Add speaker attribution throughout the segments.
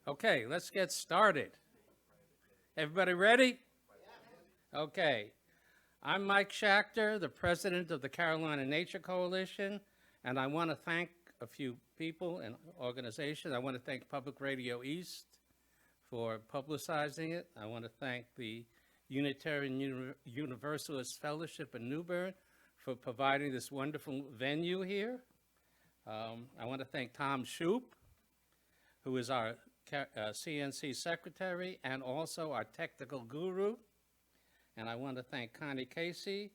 Speaker 1: Okay, let's get started. Everybody ready? Okay. I'm Mike Schachter, the president of the Carolina Nature Coalition, and I want to thank a few people and organizations. I want to thank Public Radio East for publicizing it. I want to thank the Unitarian Universalist Fellowship in New Bern for providing this wonderful venue here. I want to thank Tom Shoup, who is our CNC secretary and also our technical guru. And I want to thank Connie Casey,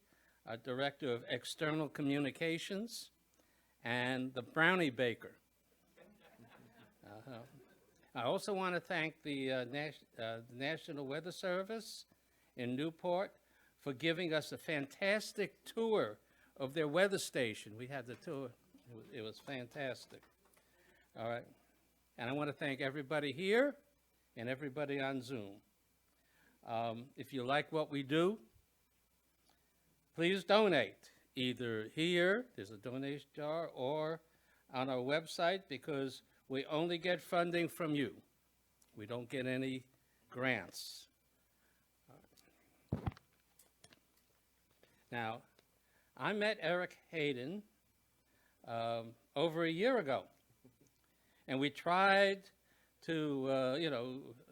Speaker 1: our director of external communications, and the brownie baker. I also want to thank the National Weather Service in Newport for giving us a fantastic tour of their weather station. We had the tour. It was fantastic. All right. And I want to thank everybody here and everybody on Zoom. If you like what we do, please donate, either here, there's a donation jar, or on our website, because we only get funding from you. We don't get any grants. Now, I met Erik Heden over a year ago. And we tried to,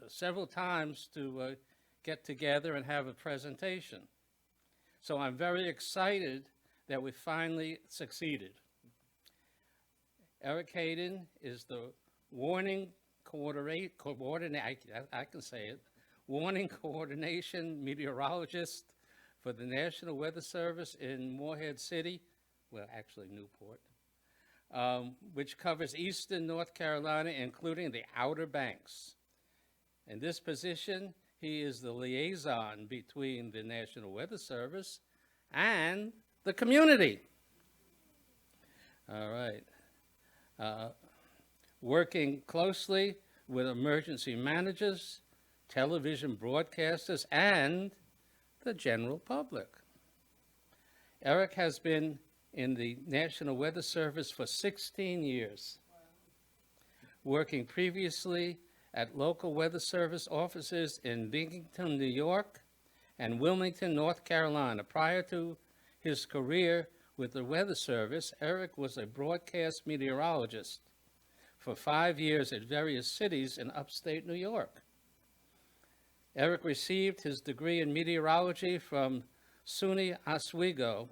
Speaker 1: several times to get together and have a presentation. So I'm very excited that we finally succeeded. Erik Heden is the warning coordination meteorologist for the National Weather Service in Morehead City, well, actually Newport. Which covers eastern North Carolina, including the Outer Banks. In this position, he is the liaison between the National Weather Service and the community. All right. Working closely with emergency managers, television broadcasters, and the general public. Erik has been in the National Weather Service for 16 years, working previously at local weather service offices in Binghamton, New York, and Wilmington, North Carolina. Prior to his career with the Weather Service, Erik was a broadcast meteorologist for 5 years at various cities in upstate New York. Erik received his degree in meteorology from SUNY Oswego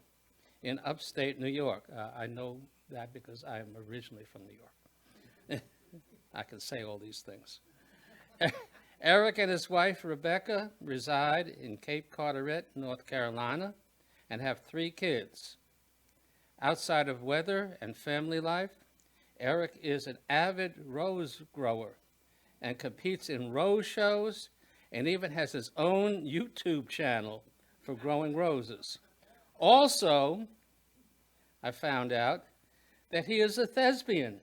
Speaker 1: in upstate New York. I know that because I am originally from New York. I can say all these things. Erik and his wife, Rebecca, reside in Cape Carteret, North Carolina, and have 3 kids. Outside of weather and family life, Erik is an avid rose grower and competes in rose shows and even has his own YouTube channel for growing roses. Also, I found out that he is a thespian.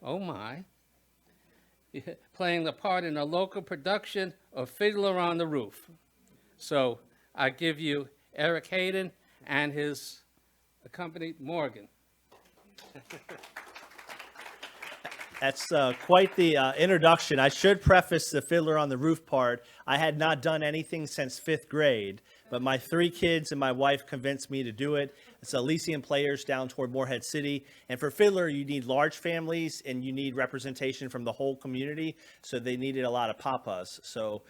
Speaker 1: Oh my. Playing the part in a local production of Fiddler on the Roof. So I give you Erik Heden and his accompanist, Morgan.
Speaker 2: That's quite the introduction. I should preface the Fiddler on the Roof part. I had not done anything since 5th grade, but my 3 kids and my wife convinced me to do it. It's Elysian Players down toward Morehead City. And for Fiddler, you need large families and you need representation from the whole community. So they needed a lot of papas. So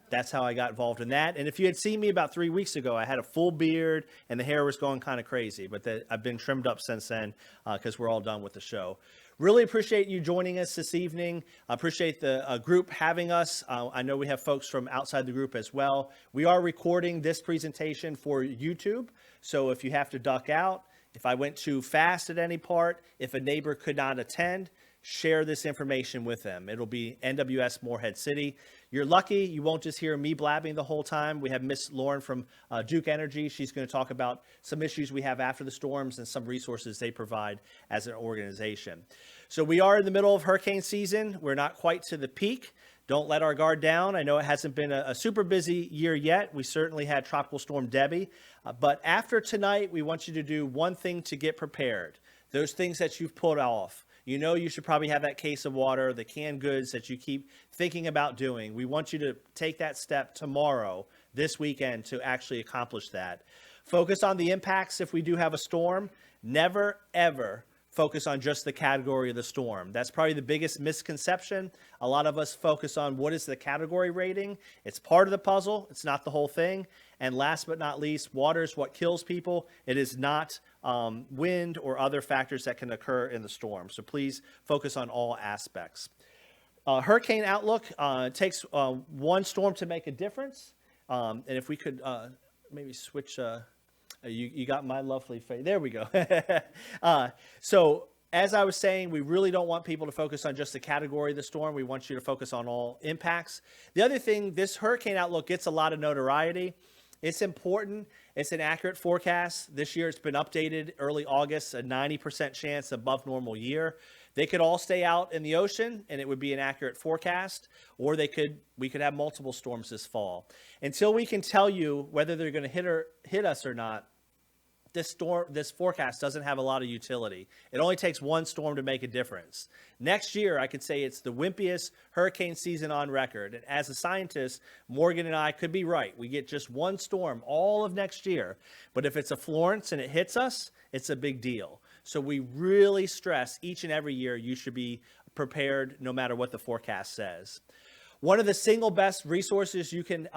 Speaker 2: that's how I got involved in that. And if you had seen me about 3 weeks ago, I had a full beard and the hair was going kind of crazy. But I've been trimmed up since then because we're all done with the show. Really appreciate you joining us this evening. I appreciate the group having us. I know we have folks from outside the group as well. We are recording this presentation for YouTube. So if you have to duck out, if I went too fast at any part, if a neighbor could not attend, share this information with them. It'll be NWS Morehead City. You're lucky you won't just hear me blabbing the whole time. We have Miss Lauren from Duke Energy. She's going to talk about some issues we have after the storms and some resources they provide as an organization. So we are in the middle of hurricane season. We're not quite to the peak. Don't let our guard down. I know it hasn't been a super busy year yet. We certainly had Tropical Storm Debbie. But after tonight, we want you to do one thing to get prepared. Those things that you've put off. You know you should probably have that case of water, the canned goods that you keep thinking about doing. We want you to take that step tomorrow, this weekend, to actually accomplish that. Focus on the impacts if we do have a storm. Never, ever focus on just the category of the storm. That's probably the biggest misconception. A lot of us focus on what is the category rating. It's part of the puzzle. It's not the whole thing. And last but not least, water is what kills people. It is not wind or other factors that can occur in the storm. So please focus on all aspects. Hurricane outlook takes one storm to make a difference. And if we could maybe switch... You got my lovely face. There we go. So as I was saying, we really don't want people to focus on just the category of the storm. We want you to focus on all impacts. The other thing, this hurricane outlook gets a lot of notoriety. It's important. It's an accurate forecast. This year it's been updated early August, a 90% chance above normal year. They could all stay out in the ocean and it would be an accurate forecast, or we could have multiple storms this fall. Until we can tell you whether they're going to hit us or not, this forecast doesn't have a lot of utility. It only takes one storm to make a difference. Next year, I could say it's the wimpiest hurricane season on record. And as a scientist, Morgan and I could be right. We get just one storm all of next year. But if it's a Florence and it hits us, it's a big deal. So we really stress each and every year you should be prepared no matter what the forecast says. One of the single best resources you can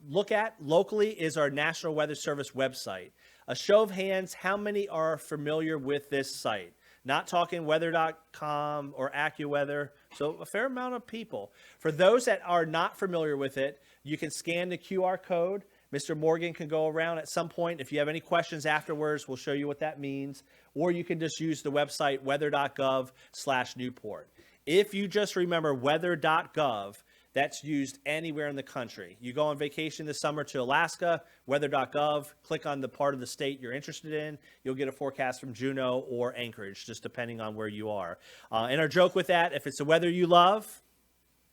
Speaker 2: look at locally is our National Weather Service website. A show of hands, how many are familiar with this site? Not talking weather.com or AccuWeather, so a fair amount of people. For those that are not familiar with it, you can scan the QR code. Mr. Morgan can go around at some point. If you have any questions afterwards, we'll show you what that means. Or you can just use the website weather.gov/Newport. If you just remember weather.gov, that's used anywhere in the country. You go on vacation this summer to Alaska, weather.gov, click on the part of the state you're interested in. You'll get a forecast from Juneau or Anchorage, just depending on where you are. And our joke with that, if it's the weather you love,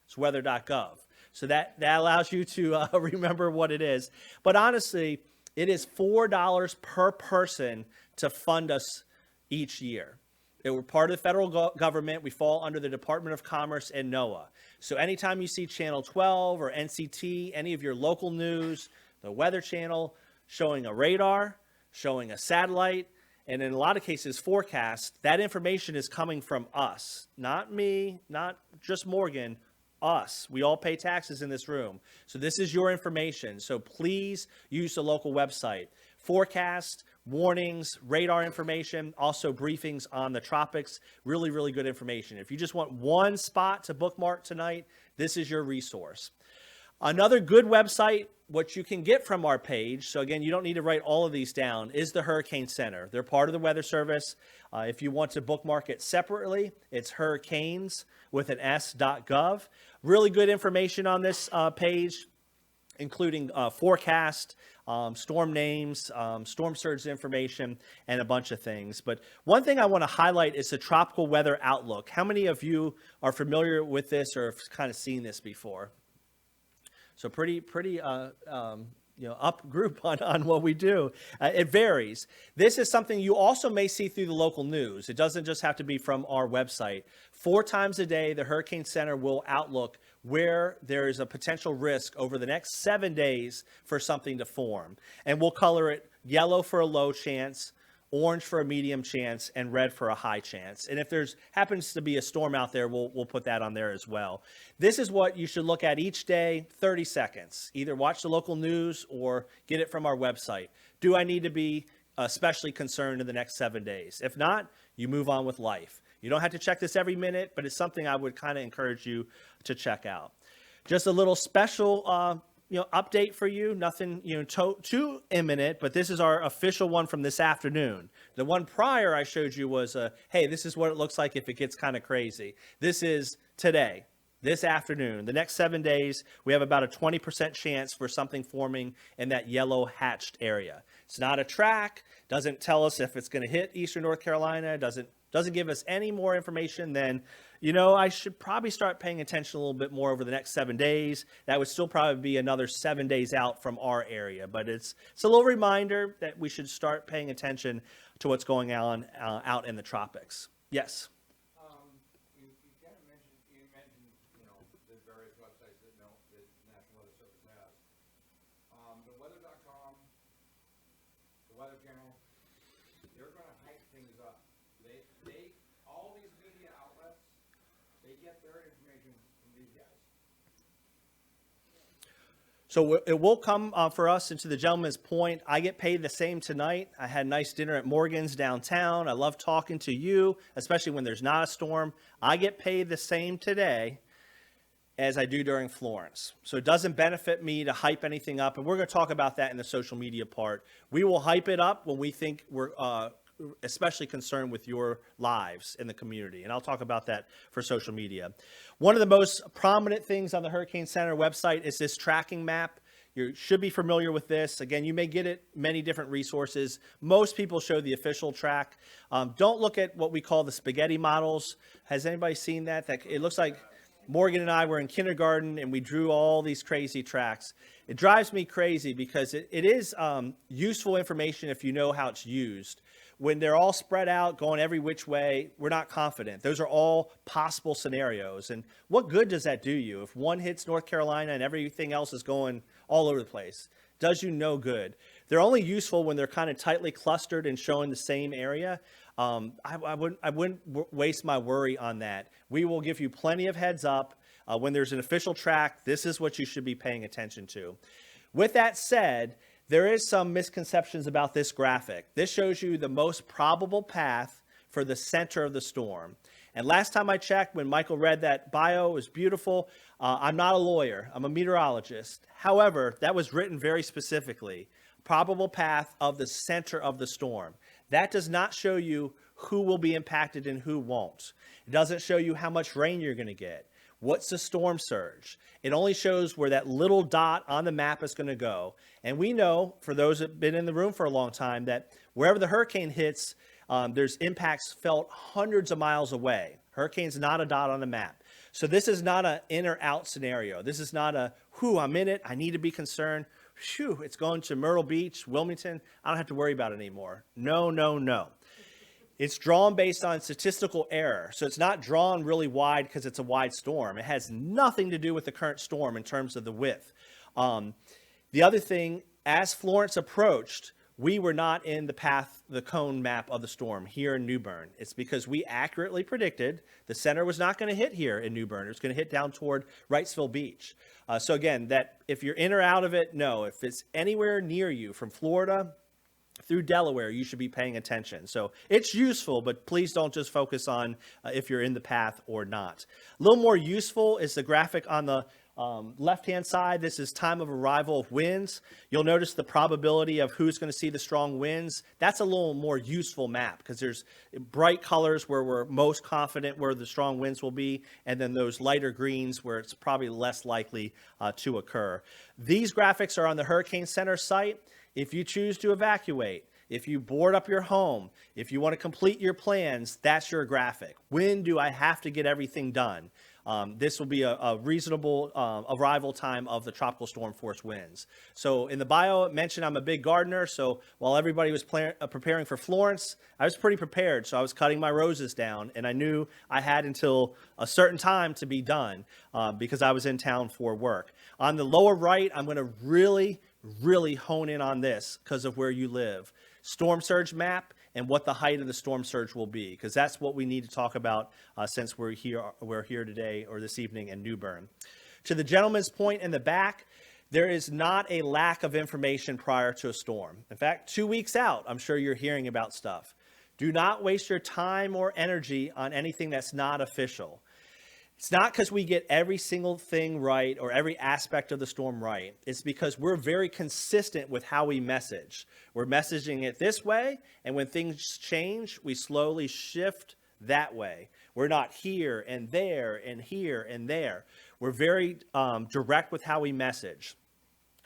Speaker 2: it's weather.gov. So that allows you to remember what it is. But honestly, it is $4 per person to fund us each year. We're part of the federal government. We fall under the Department of Commerce and NOAA. So anytime you see Channel 12 or NCT, any of your local news, the Weather Channel, showing a radar, showing a satellite, and in a lot of cases forecast, that information is coming from us. Not me, not just Morgan, us. We all pay taxes in this room. So this is your information. So please use the local website. Forecast, warnings, radar information, also briefings on the tropics. Really, really good information. If you just want one spot to bookmark tonight, this is your resource. Another good website, what you can get from our page, so again, you don't need to write all of these down, is the Hurricane Center. They're part of the Weather Service. If you want to bookmark it separately, it's hurricanes with an s.gov. Really good information on this page, including forecast, storm names, storm surge information, and a bunch of things. But one thing I want to highlight is the tropical weather outlook. How many of you are familiar with this or have kind of seen this before? So pretty up group on what we do. It varies. This is something you also may see through the local news. It doesn't just have to be from our website. 4 times a day, the Hurricane Center will outlook where there is a potential risk over the next 7 days for something to form. And we'll color it yellow for a low chance, orange for a medium chance, and red for a high chance. And if there's happens to be a storm out there, we'll put that on there as well. This is what you should look at each day, 30 seconds. Either watch the local news or get it from our website. Do I need to be especially concerned in the next 7 days? If not, you move on with life. You don't have to check this every minute, but it's something I would kind of encourage you to check out. Just a little special update for you. Nothing too imminent, but this is our official one from this afternoon. The one prior I showed you was hey, this is what it looks like if it gets kind of crazy. This is today, this afternoon. The next 7 days, we have about a 20% chance for something forming in that yellow hatched area. It's not a track, doesn't tell us if it's going to hit eastern North Carolina, doesn't give us any more information than, I should probably start paying attention a little bit more over the next 7 days. That would still probably be another 7 days out from our area. But it's a little reminder that we should start paying attention to what's going on out in the tropics. Yes?
Speaker 3: things up. All these media outlets, they get their information from these guys.
Speaker 2: So it will come for us, and to the gentleman's point, I get paid the same tonight. I had a nice dinner at Morgan's downtown. I love talking to you, especially when there's not a storm. I get paid the same today as I do during Florence. So it doesn't benefit me to hype anything up, and we're going to talk about that in the social media part. We will hype it up when we think we're especially concerned with your lives in the community, and I'll talk about that for social media. One of the most prominent things on the Hurricane Center website is this tracking map. You should be familiar with this. Again, you may get it many different resources. Most people show the official track. Don't look at what we call the spaghetti models. Has anybody seen that? It looks like Morgan and I were in kindergarten and we drew all these crazy tracks. It drives me crazy because it is useful information if you know how it's used. When they're all spread out, going every which way, we're not confident. Those are all possible scenarios. And what good does that do you? If one hits North Carolina and everything else is going all over the place, does you no good. They're only useful when they're kind of tightly clustered and showing the same area. I wouldn't waste my worry on that. We will give you plenty of heads up. When there's an official track, this is what you should be paying attention to. With that said, there is some misconceptions about this graphic. This shows you the most probable path for the center of the storm. And last time I checked, when Michael read that bio, it was beautiful. I'm not a lawyer. I'm a meteorologist. However, that was written very specifically. Probable path of the center of the storm. That does not show you who will be impacted and who won't. It doesn't show you how much rain you're going to get. What's the storm surge? It only shows where that little dot on the map is going to go. And we know, for those that have been in the room for a long time, that wherever the hurricane hits, there's impacts felt hundreds of miles away. Hurricane's not a dot on the map. So this is not an in or out scenario. This is not a, I'm in it, I need to be concerned. It's going to Myrtle Beach, Wilmington. I don't have to worry about it anymore. No, no, no. It's drawn based on statistical error. So it's not drawn really wide because it's a wide storm. It has nothing to do with the current storm in terms of the width. The other thing, as Florence approached, we were not in the path, the cone map of the storm here in New Bern. It's because we accurately predicted the center was not going to hit here in New Bern. It was going to hit down toward Wrightsville Beach. So again, that if you're in or out of it, no. If it's anywhere near you from Florida through Delaware, you should be paying attention. So it's useful, but please don't just focus on if you're in the path or not. A little more useful is the graphic on the left-hand side. This is time of arrival of winds. You'll notice the probability of who's going to see the strong winds. That's a little more useful map because there's bright colors where we're most confident where the strong winds will be, and then those lighter greens where it's probably less likely to occur. These graphics are on the Hurricane Center site. If you choose to evacuate, if you board up your home, if you want to complete your plans, that's your graphic. When do I have to get everything done? This will be a reasonable arrival time of the tropical storm force winds. So in the bio, it mentioned I'm a big gardener. So while everybody was preparing for Florence, I was pretty prepared. So I was cutting my roses down, and I knew I had until a certain time to be done because I was in town for work. On the lower right, I'm going to really hone in on this because of where you live. Storm surge map and what the height of the storm surge will be, because that's what we need to talk about since we're here today or this evening in New Bern. To the gentleman's point in the back, there is not a lack of information prior to a storm. In fact, 2 weeks out, I'm sure you're hearing about stuff. Do not waste your time or energy on anything that's not official. It's not because we get every single thing right or every aspect of the storm right. It's because we're very consistent with how we message. We're messaging it this way, and when things change, we slowly shift that way. We're not here and there and here and there. We're very direct with how we message.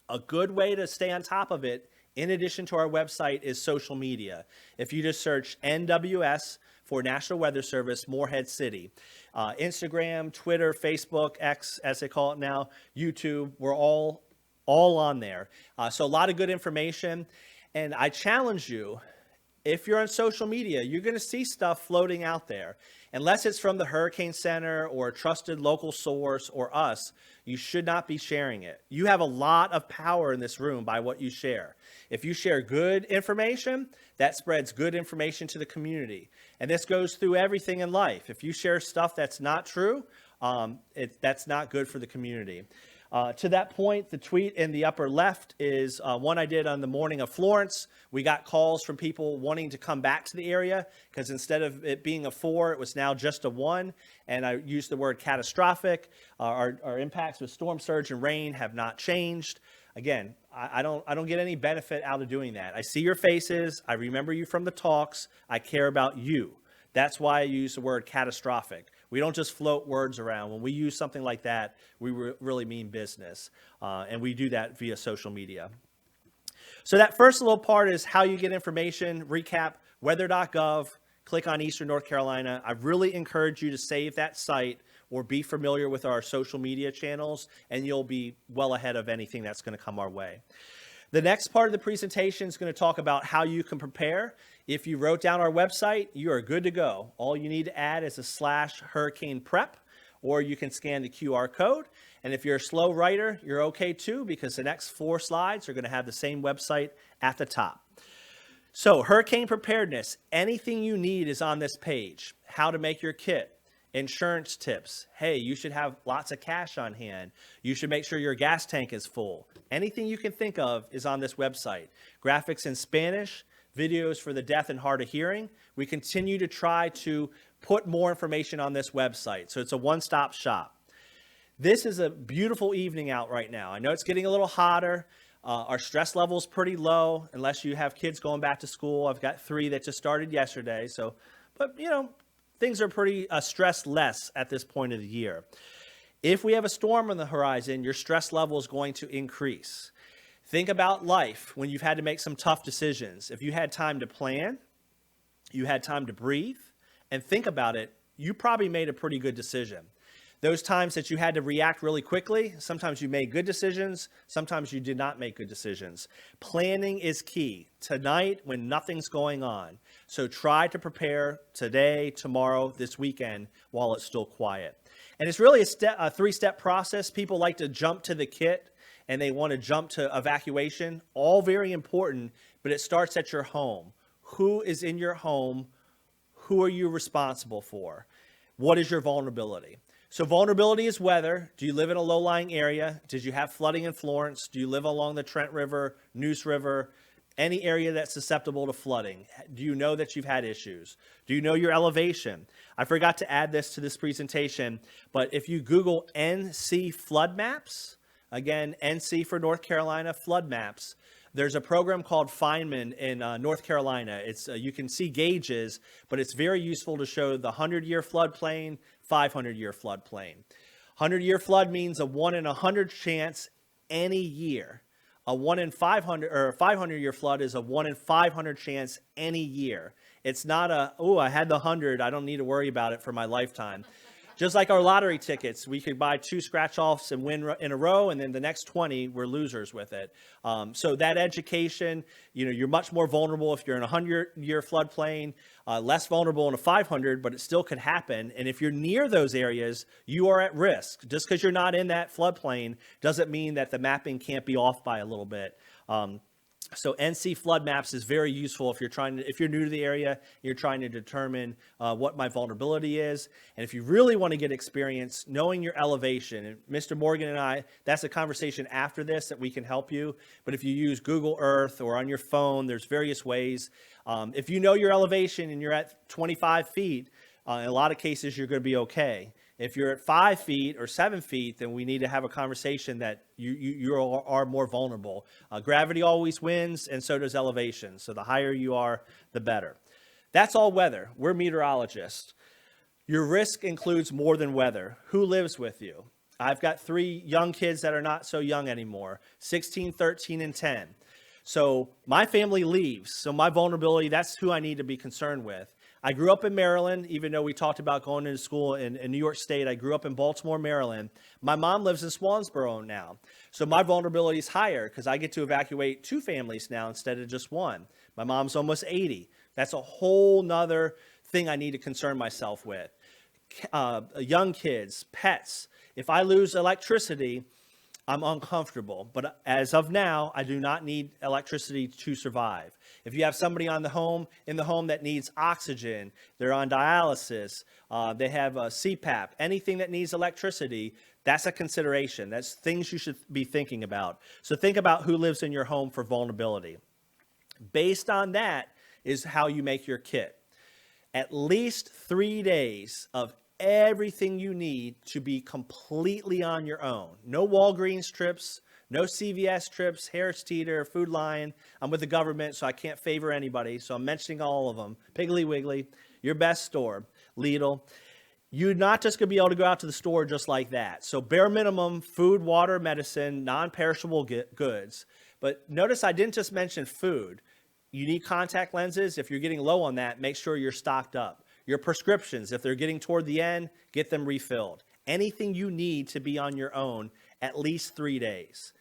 Speaker 2: A good way to stay on top of it, in addition to our website, is social media. If you just search NWS for National Weather Service, Morehead City. Instagram, Twitter, Facebook, X, as they call it now, YouTube, we're all on there. So a lot of good information. And I challenge you, if you're on social media, you're going to see stuff floating out there. Unless it's from the Hurricane Center or a trusted local source or us, you should not be sharing it. You have a lot of power in this room by what you share. If you share good information, that spreads good information to the community. And this goes through everything in life. If you share stuff that's not true, that's not good for the community. To that point, the tweet in the upper left is one I did on the morning of Florence. We got calls from people wanting to come back to the area because instead of it being a 4, it was now just a 1. And I used the word catastrophic. Our impacts with storm surge and rain have not changed. Again, I don't get any benefit out of doing that. I see your faces. I remember you from the talks. I care about you. That's why I use the word catastrophic. We don't just float words around. When we use something like that, we really mean business. And we do that via social media. So that first little part is how you get information. Recap, weather.gov, click on Eastern North Carolina. I really encourage you to save that site or be familiar with our social media channels, and you'll be well ahead of anything that's going to come our way. The next part of the presentation is going to talk about how you can prepare. If you wrote down our website, you are good to go. All you need to add is a /hurricane-prep, or you can scan the QR code. And if you're a slow writer, you're okay too, because the next 4 slides are going to have the same website at the top. So hurricane preparedness, anything you need is on this page. How to make your kit. Insurance tips. Hey, you should have lots of cash on hand. You should make sure your gas tank is full. Anything you can think of is on this website. Graphics in Spanish, videos for the deaf and hard of hearing. We continue to try to put more information on this website. So it's a one-stop shop. This is a beautiful evening out right now. I know it's getting a little hotter. Our stress level is pretty low unless you have kids going back to school. I've got 3 that just started yesterday. But you know, things are pretty stress less at this point of the year. If we have a storm on the horizon, your stress level is going to increase. Think about life when you've had to make some tough decisions. If you had time to plan, you had time to breathe, and think about it, you probably made a pretty good decision. Those times that you had to react really quickly, sometimes you made good decisions, sometimes you did not make good decisions. Planning is key tonight when nothing's going on. So try to prepare today, tomorrow, this weekend while it's still quiet. And it's really a 3-step process. People like to jump to the kit and they want to jump to evacuation. All very important, but it starts at your home. Who is in your home? Who are you responsible for? What is your vulnerability? So vulnerability is weather. Do you live in a low-lying area? Did you have flooding in Florence? Do you live along the Trent River, Neuse River, any area that's susceptible to flooding? Do you know that you've had issues? Do you know your elevation? I forgot to add this to this presentation, but if you Google NC flood maps, again, NC for North Carolina flood maps, there's a program called Feynman in North Carolina. It's you can see gauges, but it's very useful to show the 100-year floodplain, 500-year floodplain. 100-year flood means a 1 in 100 chance any year. A 1 in 500 or a 500-year flood is a 1 in 500 chance any year. It's not I had the 100, I don't need to worry about it for my lifetime. Just like our lottery tickets, we could buy 2 scratch-offs and win in a row, and then the next 20, we're losers with it. So that education, you're much more vulnerable if you're in a 100-year floodplain, less vulnerable in a 500, but it still could happen. And if you're near those areas, you are at risk. Just because you're not in that floodplain doesn't mean that the mapping can't be off by a little bit. So NC flood maps is very useful if you're new to the area, you're trying to determine what my vulnerability is. And if you really want to get experience, knowing your elevation, and Mr. Morgan and I, that's a conversation after this that we can help you. But if you use Google Earth or on your phone, there's various ways. If you know your elevation and you're at 25 feet, in a lot of cases, you're going to be okay. If you're at 5 feet or 7 feet, then we need to have a conversation that you are more vulnerable. Gravity always wins, and so does elevation. So the higher you are, the better. That's all weather. We're meteorologists. Your risk includes more than weather. Who lives with you? I've got 3 young kids that are not so young anymore, 16, 13, and 10. So my family leaves. So my vulnerability, that's who I need to be concerned with. I grew up in Maryland, even though we talked about going into school in New York State. I grew up in Baltimore, Maryland. My mom lives in Swansboro now. So my vulnerability is higher because I get to evacuate 2 families now instead of just 1. My mom's almost 80. That's a whole nother thing I need to concern myself with. Young kids, pets. If I lose electricity, I'm uncomfortable. But as of now, I do not need electricity to survive. If you have somebody in the home that needs oxygen, they're on dialysis, they have a CPAP, anything that needs electricity, that's a consideration. That's things you should be thinking about. So think about who lives in your home for vulnerability. Based on that is how you make your kit. At least 3 days of everything you need to be completely on your own. No Walgreens trips, no CVS trips, Harris Teeter, Food Lion. I'm with the government, so I can't favor anybody, so I'm mentioning all of them. Piggly Wiggly, your best store, Lidl. You're not just going to be able to go out to the store just like that. So bare minimum, food, water, medicine, non-perishable goods. But notice I didn't just mention food. You need contact lenses. If you're getting low on that, make sure you're stocked up. Your prescriptions, if they're getting toward the end, get them refilled. Anything you need to be on your own, at least 3 days.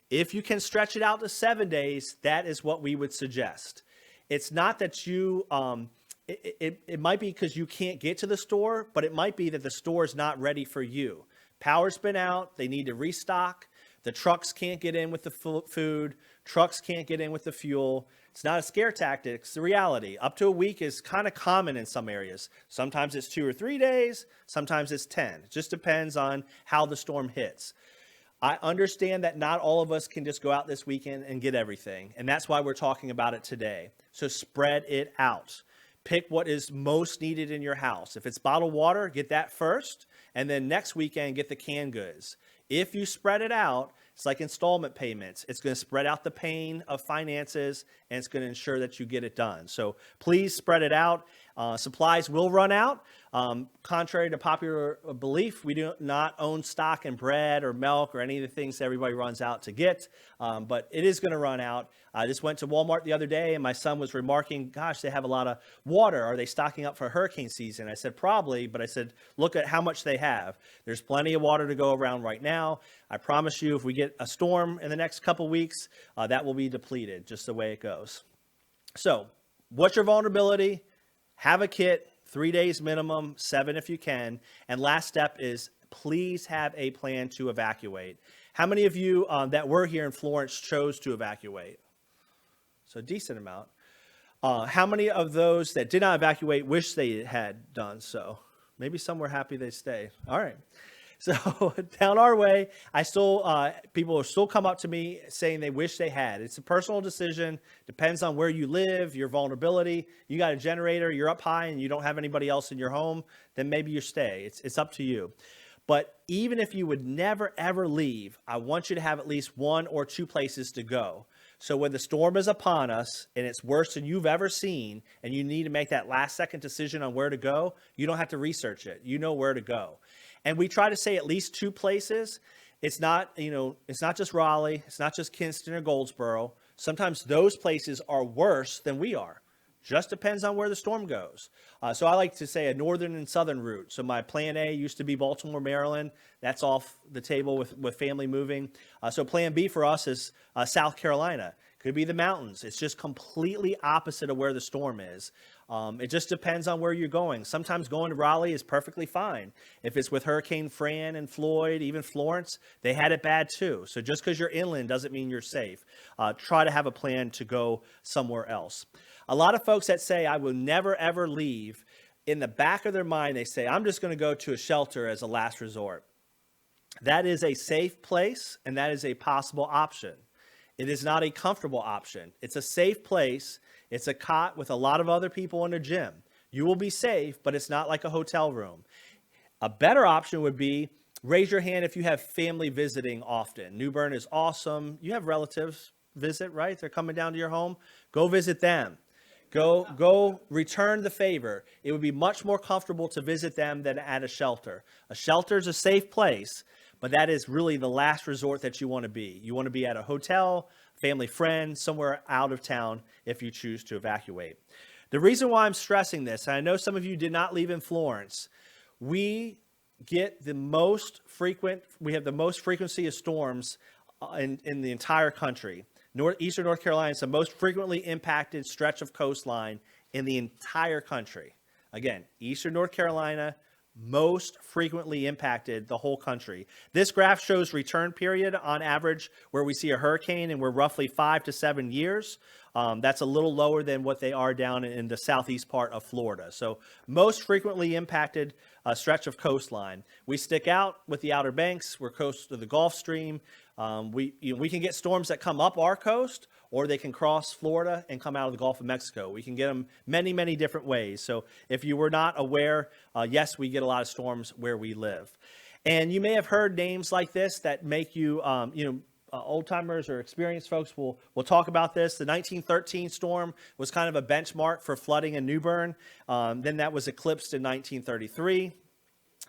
Speaker 2: If you can stretch it out to 7 days, that is what we would suggest. It's not that you, it might be because you can't get to the store, but it might be that the store is not ready for you. Power's been out, they need to restock. The trucks can't get in with the food. Trucks can't get in with the fuel. It's not a scare tactic, it's the reality. Up to a week is kind of common in some areas. Sometimes it's 2 or 3 days, sometimes it's 10. It just depends on how the storm hits. I understand that not all of us can just go out this weekend and get everything, and that's why we're talking about it today. So spread it out. Pick what is most needed in your house. If it's bottled water, get that first, and then next weekend, get the canned goods. If you spread it out, it's like installment payments. It's going to spread out the pain of finances, and it's going to ensure that you get it done. So please spread it out. Supplies will run out. Contrary to popular belief, we do not own stock in bread or milk or any of the things that everybody runs out to get, but it is going to run out. I just went to Walmart the other day, and my son was remarking, gosh, they have a lot of water. Are they stocking up for hurricane season? I said, probably, but I said, look at how much they have. There's plenty of water to go around right now. I promise you, if we get a storm in the next couple weeks, that will be depleted, just the way it goes. So what's your vulnerability? Have a kit, 3 days minimum, 7 if you can. And last step is please have a plan to evacuate. How many of you that were here in Florence chose to evacuate? So a decent amount. How many of those that did not evacuate wish they had done so? Maybe some were happy they stayed. All right. So down our way, people will still come up to me saying they wish they had. It's a personal decision. Depends on where you live, your vulnerability. You got a generator, you're up high, and you don't have anybody else in your home, then maybe you stay. It's up to you. But even if you would never, ever leave, I want you to have at least 1 or 2 places to go. So when the storm is upon us and it's worse than you've ever seen, and you need to make that last second decision on where to go, you don't have to research it. You know where to go. And we try to say at least 2 places. It's not, it's not just Raleigh. It's not just Kinston or Goldsboro. Sometimes those places are worse than we are. Just depends on where the storm goes. So I like to say a northern and southern route. So my plan A used to be Baltimore, Maryland. That's off the table with family moving. So plan B for us is South Carolina. Could be the mountains. It's just completely opposite of where the storm is. It just depends on where you're going. Sometimes going to Raleigh is perfectly fine. If it's with Hurricane Fran and Floyd, even Florence, they had it bad too. So just because you're inland doesn't mean you're safe. Try to have a plan to go somewhere else. A lot of folks that say, I will never, ever leave, in the back of their mind, they say, I'm just going to go to a shelter as a last resort. That is a safe place, and that is a possible option. It is not a comfortable option. It's a safe place. It's a cot with a lot of other people in a gym. You will be safe, but it's not like a hotel room. A better option would be raise your hand if you have family visiting often. New Bern is awesome. You have relatives visit, right? They're coming down to your home. Go visit them. Go return the favor. It would be much more comfortable to visit them than at a shelter. A shelter is a safe place, but that is really the last resort that you want to be. You want to be at a hotel, family friend, somewhere out of town if you choose to evacuate. The reason why I'm stressing this, and I know some of you did not leave in Florence, we have the most frequency of storms in the entire country. Eastern North Carolina is the most frequently impacted stretch of coastline in the entire country. Again, eastern North Carolina, most frequently impacted the whole country. This graph shows return period on average where we see a hurricane, and we're roughly 5 to 7 years. That's a little lower than what they are down in the southeast part of Florida. So most frequently impacted stretch of coastline. We stick out with the Outer Banks. We're close to the Gulf Stream. We can get storms that come up our coast, or they can cross Florida and come out of the Gulf of Mexico. We can get them many, many different ways. So if you were not aware, yes, we get a lot of storms where we live. And you may have heard names like this that make you, old timers or experienced folks will talk about this. The 1913 storm was kind of a benchmark for flooding in New Bern. Then that was eclipsed in 1933.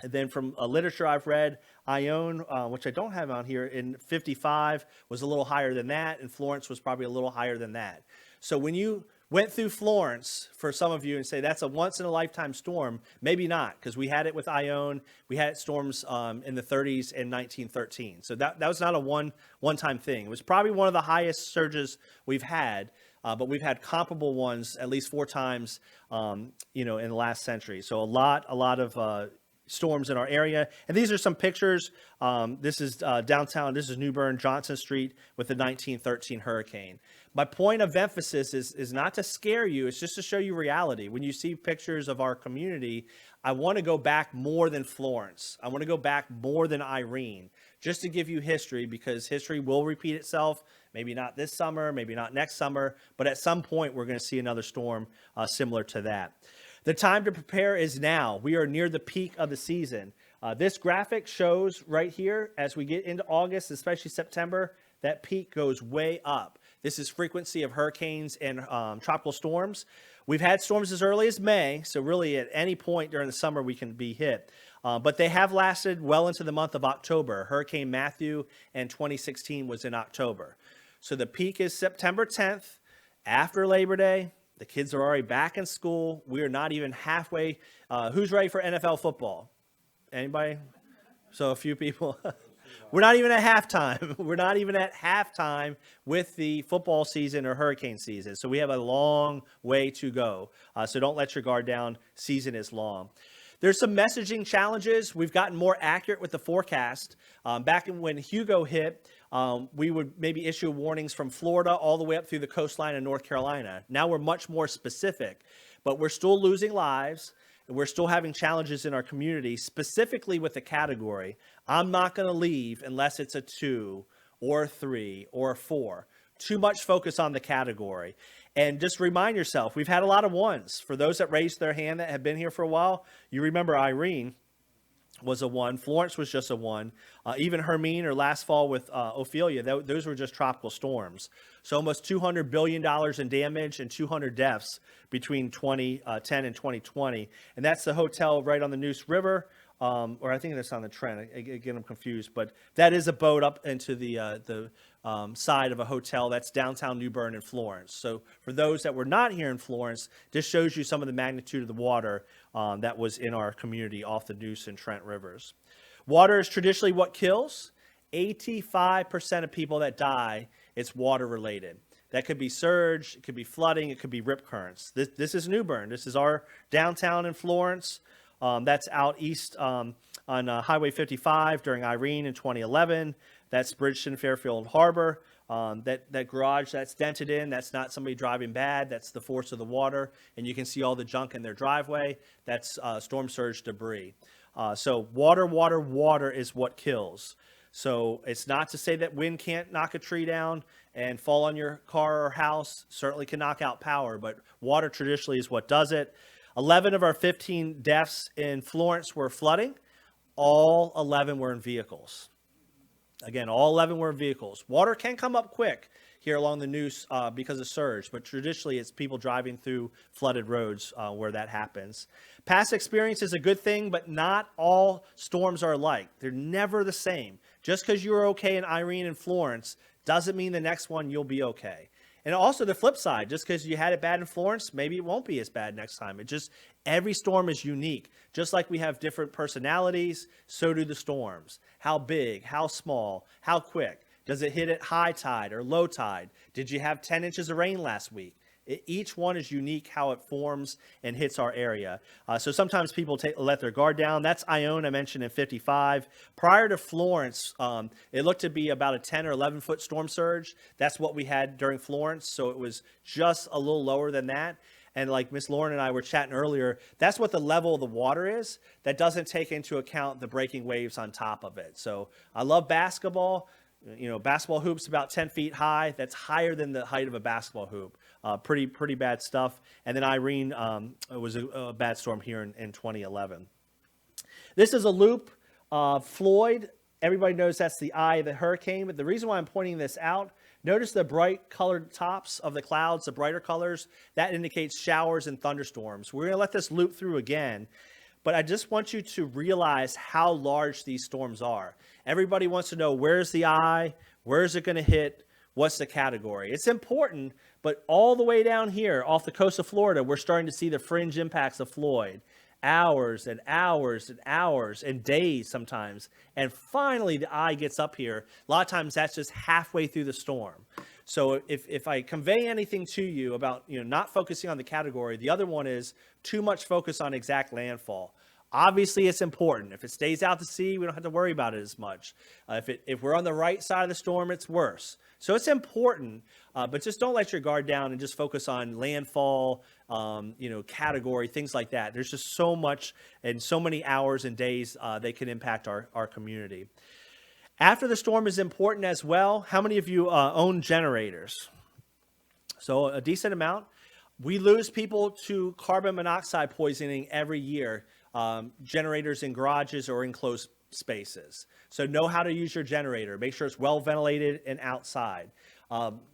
Speaker 2: And then from literature I've read, Ione, which I don't have on here, in 55 was a little higher than that, and Florence was probably a little higher than that. So when you went through Florence, for some of you, and say that's a once-in-a-lifetime storm, maybe not, because we had it with Ione. We had storms in the 30s and 1913. So that was not a one-time thing. It was probably one of the highest surges we've had, but we've had comparable ones at least 4 times, in the last century. So a lot of storms in our area. And these are some pictures. This is downtown. This is New Bern, Johnson Street with the 1913 hurricane. My point of emphasis is not to scare you. It's just to show you reality. When you see pictures of our community, I want to go back more than Florence. I want to go back more than Irene, just to give you history, because history will repeat itself. Maybe not this summer, maybe not next summer, but at some point we're going to see another storm similar to that. The time to prepare is now. We are near the peak of the season. This graphic shows right here, as we get into August, especially September, that peak goes way up. This is frequency of hurricanes and tropical storms. We've had storms as early as May, so really at any point during the summer we can be hit. But they have lasted well into the month of October. Hurricane Matthew in 2016 was in October. So the peak is September 10th, after Labor Day. The kids are already back in school. We are not even halfway. Who's ready for NFL football? Anybody? So a few people. We're not even at halftime. We're not even at halftime with the football season or hurricane season. So we have a long way to go. So don't let your guard down. Season is long. There's some messaging challenges. We've gotten more accurate with the forecast. Back when Hugo hit, we would maybe issue warnings from Florida all the way up through the coastline of North Carolina. Now we're much more specific, but we're still losing lives. And we're still having challenges in our community, specifically with the category. I'm not going to leave unless it's a 2 or a 3 or a 4. Too much focus on the category. And just remind yourself, we've had a lot of 1s. For those that raised their hand that have been here for a while, you remember Irene was a 1. Florence was just a 1. Even Hermine, or last fall with Ophelia, those were just tropical storms. So almost $200 billion in damage and 200 deaths between 2010 and 2020. And that's the hotel right on the Neuse River, or I think that's on the Trent. Again, I'm confused. But that is a boat up into the side of a hotel that's downtown New Bern in Florence. So for those that were not here in Florence, this shows you some of the magnitude of the water that was in our community off the Neuse and Trent rivers. Water is traditionally what kills. 85% of people that die, it's water related. That could be surge, it could be flooding, it could be rip currents. This is New Bern. This is our downtown in Florence. That's out east on Highway 55 during Irene in 2011. That's Bridgeton Fairfield Harbor. That garage that's dented in, that's not somebody driving bad. That's the force of the water. And you can see all the junk in their driveway. That's storm surge debris. So water is what kills. So it's not to say that wind can't knock a tree down and fall on your car or house. Certainly can knock out power, but water traditionally is what does it. 11 of our 15 deaths in Florence were flooding. All 11 were in vehicles. Again, all 11 were in vehicles. Water can come up quick here along the Neuse because of surge, but traditionally it's people driving through flooded roads where that happens. Past experience is a good thing, but not all storms are alike. They're never the same. Just because you were okay in Irene and Florence doesn't mean the next one you'll be okay. And also the flip side, just because you had it bad in Florence, maybe it won't be as bad next time. Every storm is unique. Just like we have different personalities, so do the storms. How big, how small, how quick? Does it hit at high tide or low tide? Did you have 10 inches of rain last week? Each one is unique how it forms and hits our area. So sometimes people let their guard down. That's Ione I mentioned in 55. Prior to Florence, it looked to be about a 10 or 11 foot storm surge. That's what we had during Florence. So it was just a little lower than that. And like Miss Lauren and I were chatting earlier, that's what the level of the water is. That doesn't take into account the breaking waves on top of it. So I love basketball. Basketball hoops about 10 feet high. That's higher than the height of a basketball hoop. Pretty bad stuff. And then Irene was a bad storm here in 2011. This is a loop. Floyd, everybody knows that's the eye of the hurricane. But the reason why I'm pointing this out, notice the bright colored tops of the clouds, the brighter colors. That indicates showers and thunderstorms. We're going to let this loop through again. But I just want you to realize how large these storms are. Everybody wants to know, where's the eye? Where is it going to hit? What's the category? It's important, but all the way down here off the coast of Florida, we're starting to see the fringe impacts of Floyd. Hours and hours and hours and days sometimes. And finally, the eye gets up here. A lot of times that's just halfway through the storm. So if I convey anything to you about not focusing on the category, the other one is too much focus on exact landfall. Obviously, it's important. If it stays out to sea, we don't have to worry about it as much. If we're on the right side of the storm, it's worse. So it's important, but just don't let your guard down and just focus on landfall, category, things like that. There's just so much and so many hours and days they can impact our community. After the storm is important as well. How many of you own generators? So a decent amount. We lose people to carbon monoxide poisoning every year. Generators in garages or enclosed spaces. So know how to use your generator. Make sure it's well ventilated and outside.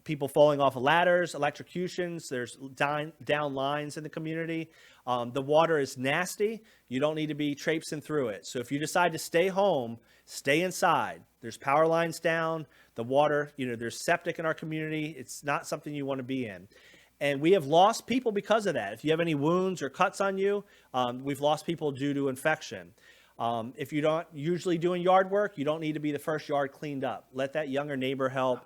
Speaker 2: People falling off of ladders, electrocutions, there's down lines in the community. The water is nasty. You don't need to be traipsing through it. So if you decide to stay home, stay inside. There's power lines down. The water, there's septic in our community. It's not something you want to be in. And we have lost people because of that. If you have any wounds or cuts on you, we've lost people due to infection. If you're not usually doing yard work, you don't need to be the first yard cleaned up. Let that younger neighbor help.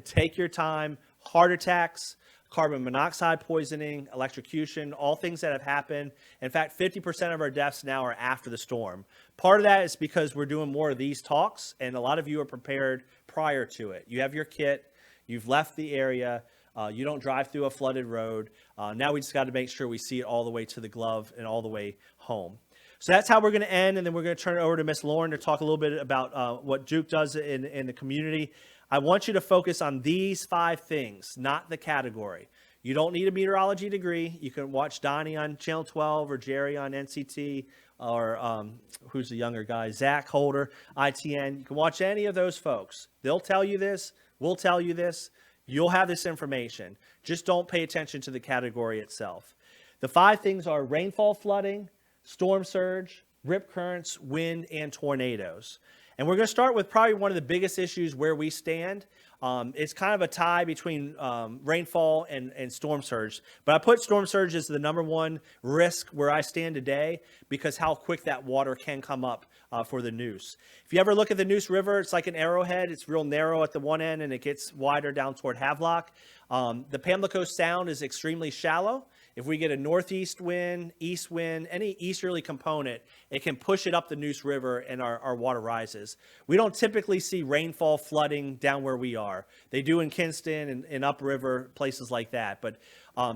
Speaker 2: Take your time. Heart attacks, carbon monoxide poisoning, electrocution, all things that have happened. In fact, 50% of our deaths now are after the storm. Part of that is because we're doing more of these talks, and a lot of you are prepared prior to it. You have your kit. You've left the area. You don't drive through a flooded road. Now we just got to make sure we see it all the way to the glove and all the way home. So that's how we're going to end, and then we're going to turn it over to Miss Lauren to talk a little bit about what Duke does in the community. I want you to focus on these 5 things, not the category. You don't need a meteorology degree. You can watch Donnie on Channel 12 or Jerry on NCT or who's the younger guy, Zach Holder, ITN. You can watch any of those folks. They'll tell you this. We'll tell you this. You'll have this information. Just don't pay attention to the category itself. The 5 things are rainfall flooding, storm surge, rip currents, wind, and tornadoes. And we're going to start with probably one of the biggest issues where we stand. It's kind of a tie between rainfall and storm surge. But I put storm surge as the number one risk where I stand today because how quick that water can come up for the Neuse. If you ever look at the Neuse River, it's like an arrowhead. It's real narrow at the one end and it gets wider down toward Havelock. The Pamlico Sound is extremely shallow. If we get a northeast wind, east wind, any easterly component, it can push it up the Neuse River and our water rises. We don't typically see rainfall flooding down where we are. They do in Kinston and upriver, places like that. But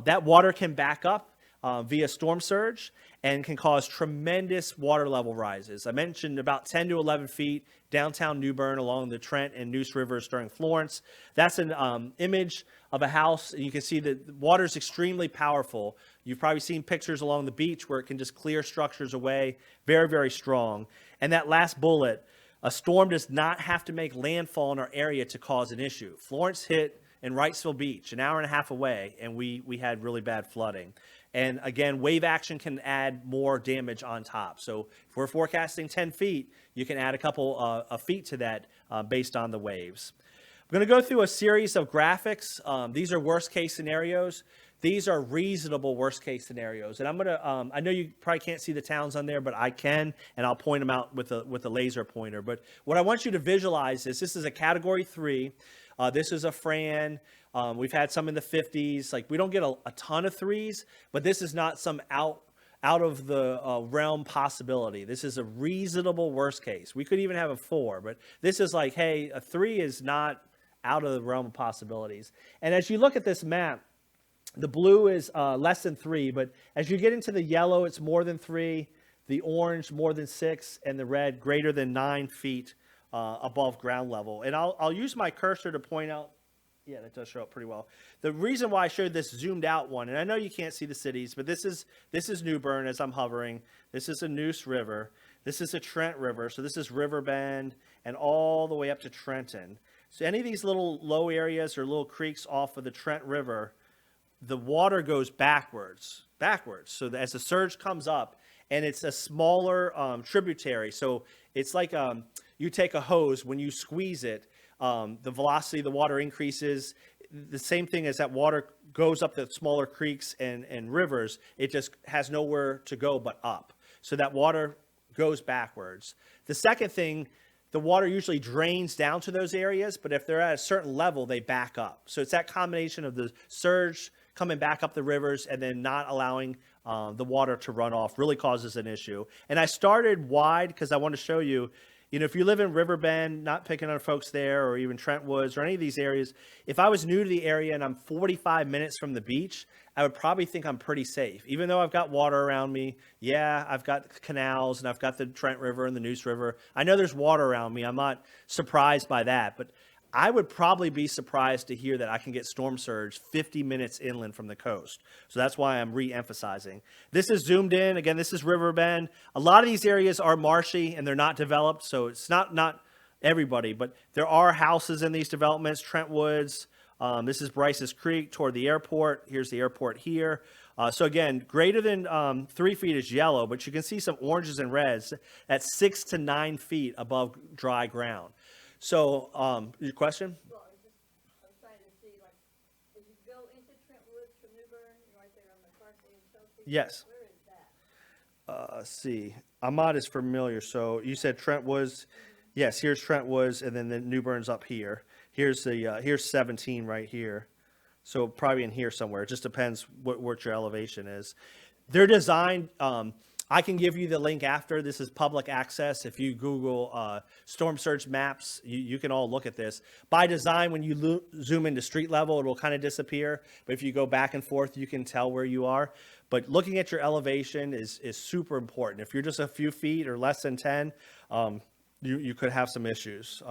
Speaker 2: that water can back up via storm surge and can cause tremendous water level rises. I mentioned about 10 to 11 feet downtown New Bern along the Trent and Neuse Rivers during Florence. That's an image of a house. You can see that the water is extremely powerful. You've probably seen pictures along the beach where it can just clear structures away. Very, very strong. And that last bullet, a storm does not have to make landfall in our area to cause an issue. Florence hit in Wrightsville Beach, an hour and a half away, and we had really bad flooding. And again, wave action can add more damage on top. So if we're forecasting 10 feet, you can add a couple of feet to that based on the waves. I'm going to go through a series of graphics. These are worst case scenarios. These are reasonable worst case scenarios. And I'm going to, I know you probably can't see the towns on there, but I can, and I'll point them out with a laser pointer. But what I want you to visualize is this is a category 3. This is a Fran. We've had some in the 50s. Like, we don't get a ton of 3s, but this is not some out of the realm possibility. This is a reasonable worst case. We could even have a 4, but this is like, hey, a 3 is not out of the realm of possibilities. And as you look at this map, the blue is less than 3, but as you get into the yellow, it's more than 3, the orange more than 6, and the red greater than 9 feet above ground level. And I'll use my cursor to point out. Yeah, that does show up pretty well. The reason why I showed this zoomed out one, and I know you can't see the cities, but this is New Bern as I'm hovering. This is a Neuse River. This is a Trent River. So this is Riverbend and all the way up to Trenton. So any of these little low areas or little creeks off of the Trent River, the water goes backwards. So as the surge comes up, and it's a smaller tributary. So it's like you take a hose, when you squeeze it, the velocity of the water increases. The same thing as that water goes up the smaller creeks and rivers, it just has nowhere to go but up. So that water goes backwards. The second thing, the water usually drains down to those areas, but if they're at a certain level, they back up. So it's that combination of the surge coming back up the rivers and then not allowing the water to run off really causes an issue. And I started wide because I want to show you, if you live in Riverbend, not picking on folks there, or even Trent Woods or any of these areas, if I was new to the area and I'm 45 minutes from the beach, I would probably think I'm pretty safe. Even though I've got water around me, yeah, I've got canals and I've got the Trent River and the Neuse River. I know there's water around me. I'm not surprised by that, but I would probably be surprised to hear that I can get storm surge 50 minutes inland from the coast. So that's why I'm re-emphasizing. This is zoomed in. Again, this is Riverbend. A lot of these areas are marshy and they're not developed. So it's not everybody, but there are houses in these developments. Trent Woods. This is Bryce's Creek toward the airport. Here's the airport here. So again, greater than 3 feet is yellow, but you can see some oranges and reds at 6 to 9 feet above dry ground. So, your question?
Speaker 4: Well, I was trying to see, like, as you go into Trent Woods from New Bern, right there on McCarthy and Chelsea.
Speaker 2: Yes.
Speaker 4: Where is that?
Speaker 2: Let's see. Ahmad is familiar. So you said Trent Woods. Yes, here's Trent Woods, and then the New Bern's up here. Here's 17 right here. So probably in here somewhere. It just depends what your elevation is. They're designed. I can give you the link after. This is public access. If you Google storm surge maps, you can all look at this. By design, when you zoom into street level, it will kind of disappear. But if you go back and forth, you can tell where you are. But looking at your elevation is super important. If you're just a few feet or less than 10, you could have some issues.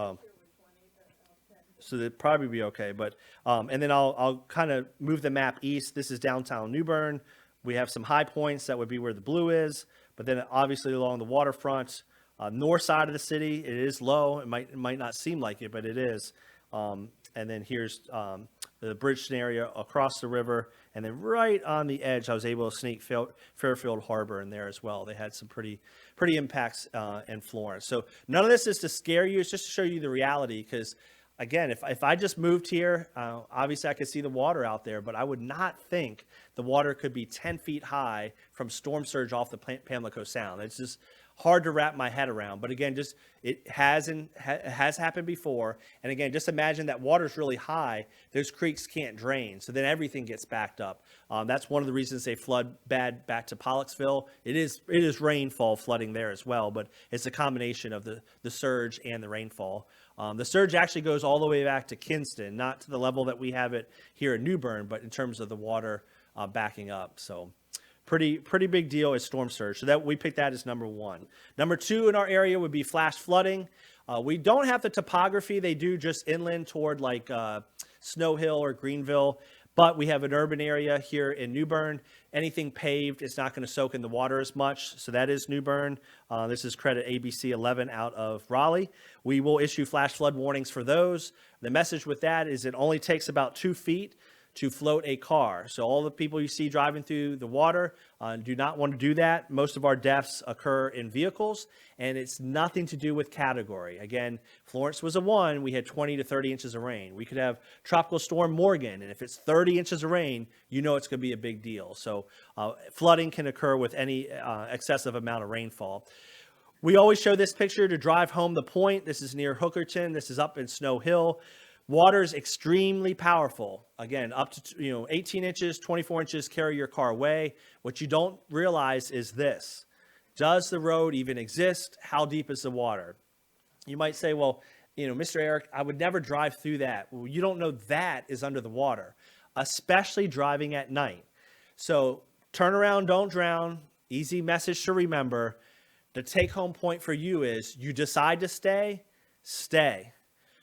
Speaker 2: So they'd probably be okay. But and then I'll kind of move the map east. This is downtown New Bern. We have some high points. That would be where the blue is. But then obviously along the waterfront, north side of the city, it is low. It might not seem like it, but it is. And then here's the Bridgeton area across the river. And then right on the edge, I was able to sneak Fairfield Harbor in there as well. They had some pretty impacts in Florence. So none of this is to scare you. It's just to show you the reality, because again, if I just moved here, obviously I could see the water out there, but I would not think the water could be 10 feet high from storm surge off the Pamlico Sound. It's just hard to wrap my head around. But again, it has happened before. And again, just imagine that water's really high. Those creeks can't drain. So then everything gets backed up. That's one of the reasons they flood bad back to Pollocksville. It is rainfall flooding there as well, but it's a combination of the surge and the rainfall. The surge actually goes all the way back to Kinston, not to the level that we have it here in New Bern, but in terms of the water backing up. So pretty big deal is storm surge. So that we picked that as number one. Number two in our area would be flash flooding. We don't have the topography. They do just inland toward like Snow Hill or Greenville. But we have an urban area here in New Bern. Anything paved, it's not going to soak in the water as much. So that is New Bern. This is credit ABC 11 out of Raleigh. We will issue flash flood warnings for those. The message with that is it only takes about 2 feet to float a car. So all the people you see driving through the water do not want to do that. Most of our deaths occur in vehicles, and it's nothing to do with category. Again, Florence was a 1. We had 20 to 30 inches of rain. We could have Tropical Storm Morgan, and if it's 30 inches of rain, you know it's going to be a big deal. So flooding can occur with any excessive amount of rainfall. We always show this picture to drive home the point. This is near Hookerton. This is up in Snow Hill. Water is extremely powerful. Again, up to 18 inches, 24 inches carry your car away. What you don't realize is this. Does the road even exist? How deep is the water? You might say, well, Mr. Eric, I would never drive through that. Well, you don't know that is under the water, especially driving at night. So turn around, don't drown. Easy message to remember. The take-home point for you is you decide to stay, stay.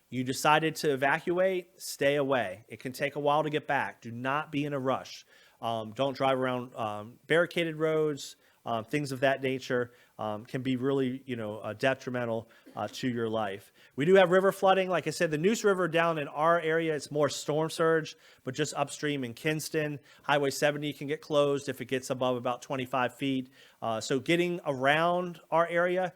Speaker 2: You decided to evacuate, stay away. It can take a while to get back. Do not be in a rush. Don't drive around barricaded roads. Things of that nature can be really, detrimental to your life. We do have river flooding. Like I said, the Neuse River down in our area, it's more storm surge, but just upstream in Kinston, Highway 70 can get closed if it gets above about 25 feet. So getting around our area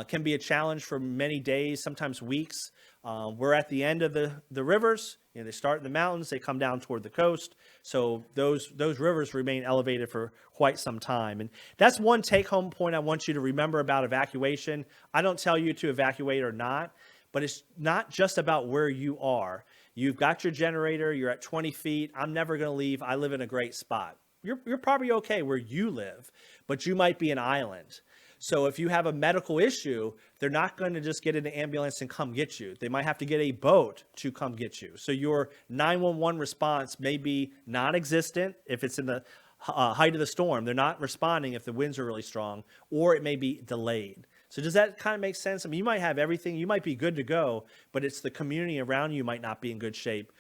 Speaker 2: can be a challenge for many days, sometimes weeks. We're at the end of the rivers. They start in the mountains, they come down toward the coast. So those rivers remain elevated for quite some time. And that's one take-home point I want you to remember about evacuation. I don't tell you to evacuate or not, but it's not just about where you are. You've got your generator, you're at 20 feet. I'm never going to leave. I live in a great spot. You're probably okay where you live, but you might be an island. So if you have a medical issue, they're not going to just get in an ambulance and come get you. They might have to get a boat to come get you. So your 911 response may be non-existent if it's in the height of the storm. They're not responding if the winds are really strong, or it may be delayed. So does that kind of make sense? I mean, you might have everything. You might be good to go, but it's the community around you might not be in good shape.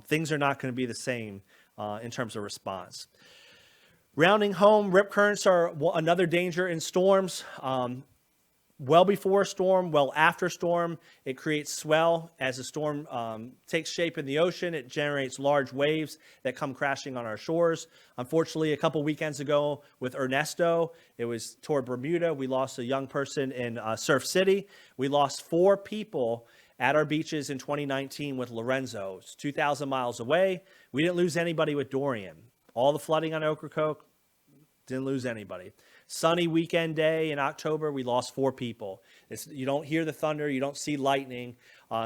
Speaker 2: Things are not going to be the same in terms of response. Rounding home, rip currents are another danger in storms. Well before a storm, well after storm, it creates swell. As the storm takes shape in the ocean, it generates large waves that come crashing on our shores. Unfortunately, a couple weekends ago with Ernesto, it was toward Bermuda. We lost a young person in Surf City. We lost 4 people at our beaches in 2019 with Lorenzo. It's 2,000 miles away. We didn't lose anybody with Dorian. All the flooding on Ocracoke, didn't lose anybody. Sunny weekend day in October, we lost 4 people. You don't hear the thunder, you don't see lightning.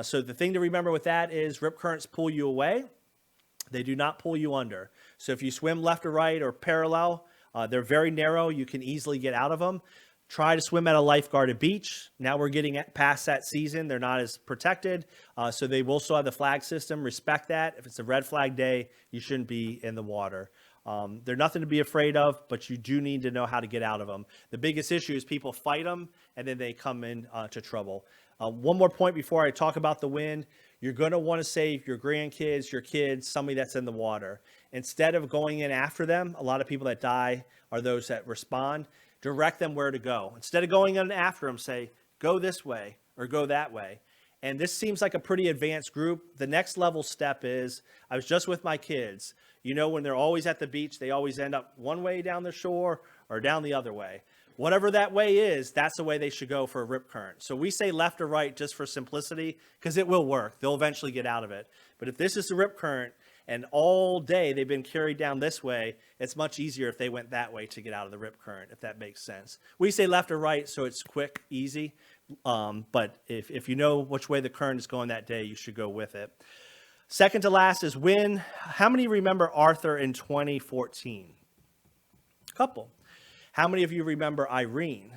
Speaker 2: So the thing to remember with that is rip currents pull you away. They do not pull you under. So if you swim left or right or parallel, they're very narrow. You can easily get out of them. Try to swim at a lifeguarded beach. Now we're getting past that season. They're not as protected, so they will still have the flag system. Respect that. If it's a red flag day, you shouldn't be in the water. They're nothing to be afraid of, but you do need to know how to get out of them. The biggest issue is people fight them, and then they come in to trouble. One more point before I talk about the wind. You're going to want to save your grandkids, your kids, somebody that's in the water. Instead of going in after them, a lot of people that die are those that respond. Direct them where to go. Instead of going in after them, say, go this way or go that way. And this seems like a pretty advanced group. The next level step is, I was just with my kids. When they're always at the beach, they always end up one way down the shore or down the other way. Whatever that way is, that's the way they should go for a rip current. So we say left or right just for simplicity, because it will work. They'll eventually get out of it. But if this is the rip current, and all day they've been carried down this way, it's much easier if they went that way to get out of the rip current, if that makes sense. We say left or right, so it's quick, easy. But if you know which way the current is going that day, you should go with it. Second to last is wind. How many remember Arthur in 2014? A couple. How many of you remember Irene?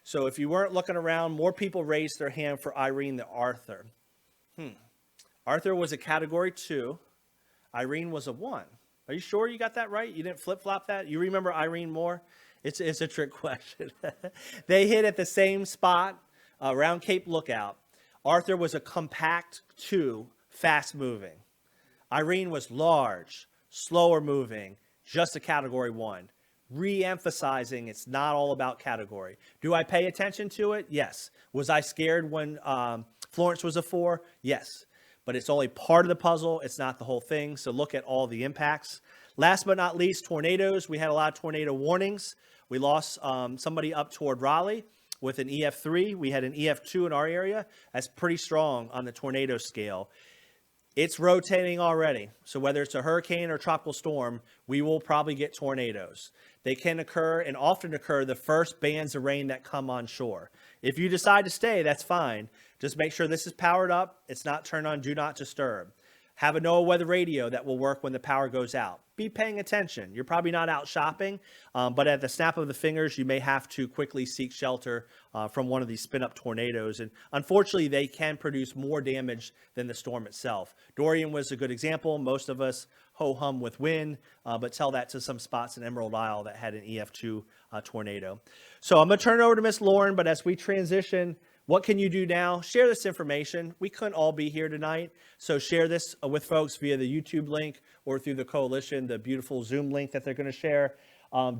Speaker 2: So if you weren't looking around, more people raised their hand for Irene than Arthur. Arthur was a category 2. Irene was a 1. Are you sure you got that right? You didn't flip-flop that? You remember Irene more? It's a trick question. They hit at the same spot around Cape Lookout. Arthur was a compact 2, fast-moving. Irene was large, slower-moving, just a category 1. Re-emphasizing it's not all about category. Do I pay attention to it? Yes. Was I scared when Florence was a 4? Yes. But it's only part of the puzzle. It's not the whole thing. So look at all the impacts. Last but not least, tornadoes. We had a lot of tornado warnings. We lost somebody up toward Raleigh with an EF3. We had an EF2 in our area. That's pretty strong on the tornado scale. It's rotating already. So whether it's a hurricane or tropical storm, we will probably get tornadoes. They can occur and often occur the first bands of rain that come on shore. If you decide to stay, that's fine. Just make sure this is powered up. It's not turned on, do not disturb. Have a NOAA weather radio that will work when the power goes out. Be paying attention. You're probably not out shopping, but at the snap of the fingers, you may have to quickly seek shelter from one of these spin-up tornadoes. And unfortunately, they can produce more damage than the storm itself. Dorian was a good example. Most of us ho-hum with wind, but tell that to some spots in Emerald Isle that had an EF2 tornado. So I'm going to turn it over to Miss Lauren, but as we transition, what can you do now? Share this information. We couldn't all be here tonight, so share this with folks via the YouTube link or through the coalition, the beautiful Zoom link that they're going to share.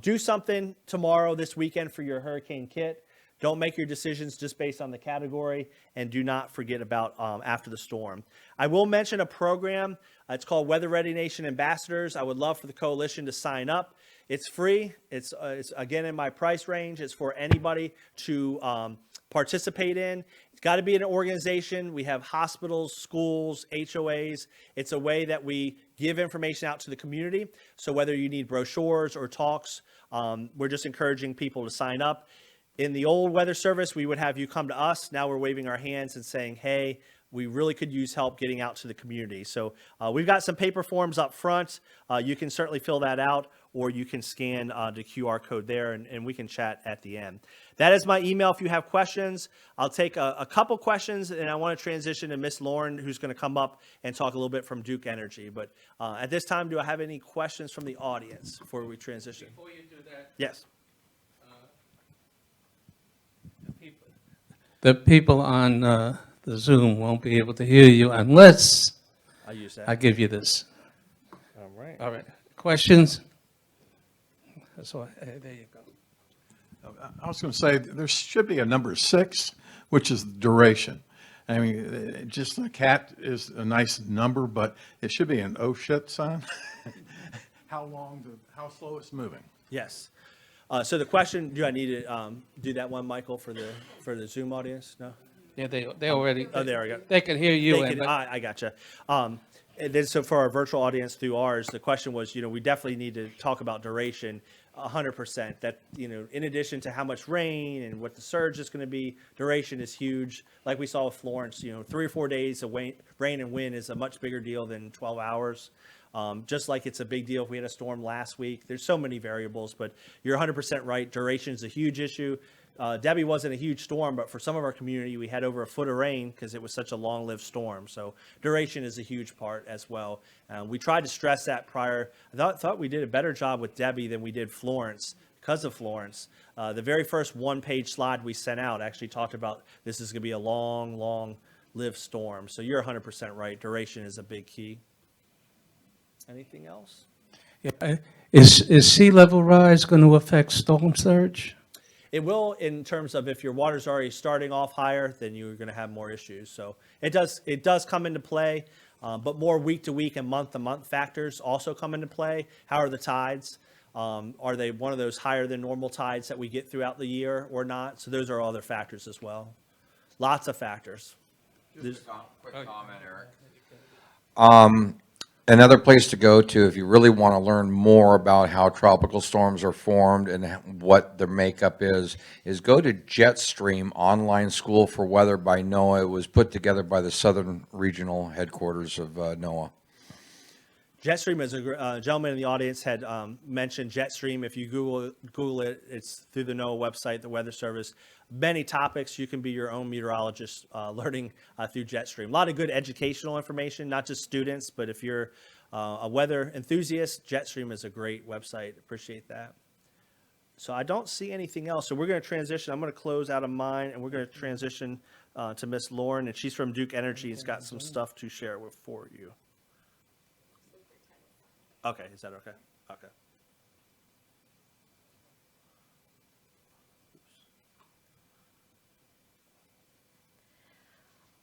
Speaker 2: Do something tomorrow, this weekend for your hurricane kit. Don't make your decisions just based on the category, and do not forget about after the storm. I will mention a program. It's called Weather Ready Nation Ambassadors. I would love for the coalition to sign up. It's free. It's again in my price range. It's for anybody to participate in. It's got to be an organization. We have hospitals, schools, HOAs. It's a way that we give information out to the community. So whether you need brochures or talks, we're just encouraging people to sign up. In the old weather service, we would have you come to us. Now we're waving our hands and saying, hey, we really could use help getting out to the community. So we've got some paper forms up front. You can certainly fill that out, or you can scan the QR code there, and we can chat at the end. That is my email if you have questions. I'll take a couple questions, and I want to transition to Miss Lauren, who's going to come up and talk a little bit from Duke Energy. But at this time, do I have any questions from the audience before we transition?
Speaker 1: Before you do that,
Speaker 2: Yes.
Speaker 1: the people on the Zoom won't be able to hear you unless
Speaker 2: I'll use that.
Speaker 1: I give you this.
Speaker 2: All right.
Speaker 1: All right. Questions? So, there you go.
Speaker 5: I was going to say, there should be a number 6, which is duration. I mean, just a cat is a nice number, but it should be an oh shit sign. How slow it's moving.
Speaker 2: Yes. So the question, do I need to do that one, Michael, for the Zoom audience? No?
Speaker 1: Yeah, they already.
Speaker 2: Oh, there we go.
Speaker 1: They can hear you.
Speaker 2: They can, I gotcha. And then, so for our virtual audience through ours, the question was, we definitely need to talk about duration 100%. That, in addition to how much rain and what the surge is going to be, duration is huge. Like we saw with Florence, 3 or 4 days of rain and wind is a much bigger deal than 12 hours. Just like it's a big deal if we had a storm last week. There's so many variables, but you're 100% right. Duration is a huge issue. Debbie wasn't a huge storm, but for some of our community, we had over a foot of rain because it was such a long-lived storm. So duration is a huge part as well. We tried to stress that prior. I thought we did a better job with Debbie than we did Florence because of Florence. The very first one-page slide we sent out actually talked about this is going to be a long, long-lived storm. So you're 100% right. Duration is a big key. Anything else?
Speaker 1: Yeah. Is sea level rise going to affect storm surge?
Speaker 2: It will, in terms of if your water's already starting off higher, then you're going to have more issues. So it does come into play, but more week to week and month to month factors also come into play. How are the tides? Are they one of those higher than normal tides that we get throughout the year or not? So those are other factors as well. Lots of factors.
Speaker 3: Just a quick comment, Eric.
Speaker 6: Another place to go to if you really want to learn more about how tropical storms are formed and what their makeup is go to Jetstream Online School for Weather by NOAA. It was put together by the Southern Regional Headquarters of NOAA.
Speaker 2: Jetstream, as a gentleman in the audience had mentioned, Jetstream, if you Google it, it's through the NOAA website, the Weather Service. Many topics. You can be your own meteorologist learning through Jetstream. A lot of good educational information, not just students, but if you're a weather enthusiast, Jetstream is a great website. Appreciate that. So I don't see anything else. So we're going to transition. I'm going to close out of mine, and we're going to transition to Miss Lauren, and she's from Duke Energy. Has got some stuff to share for you. Okay, is that okay? Okay.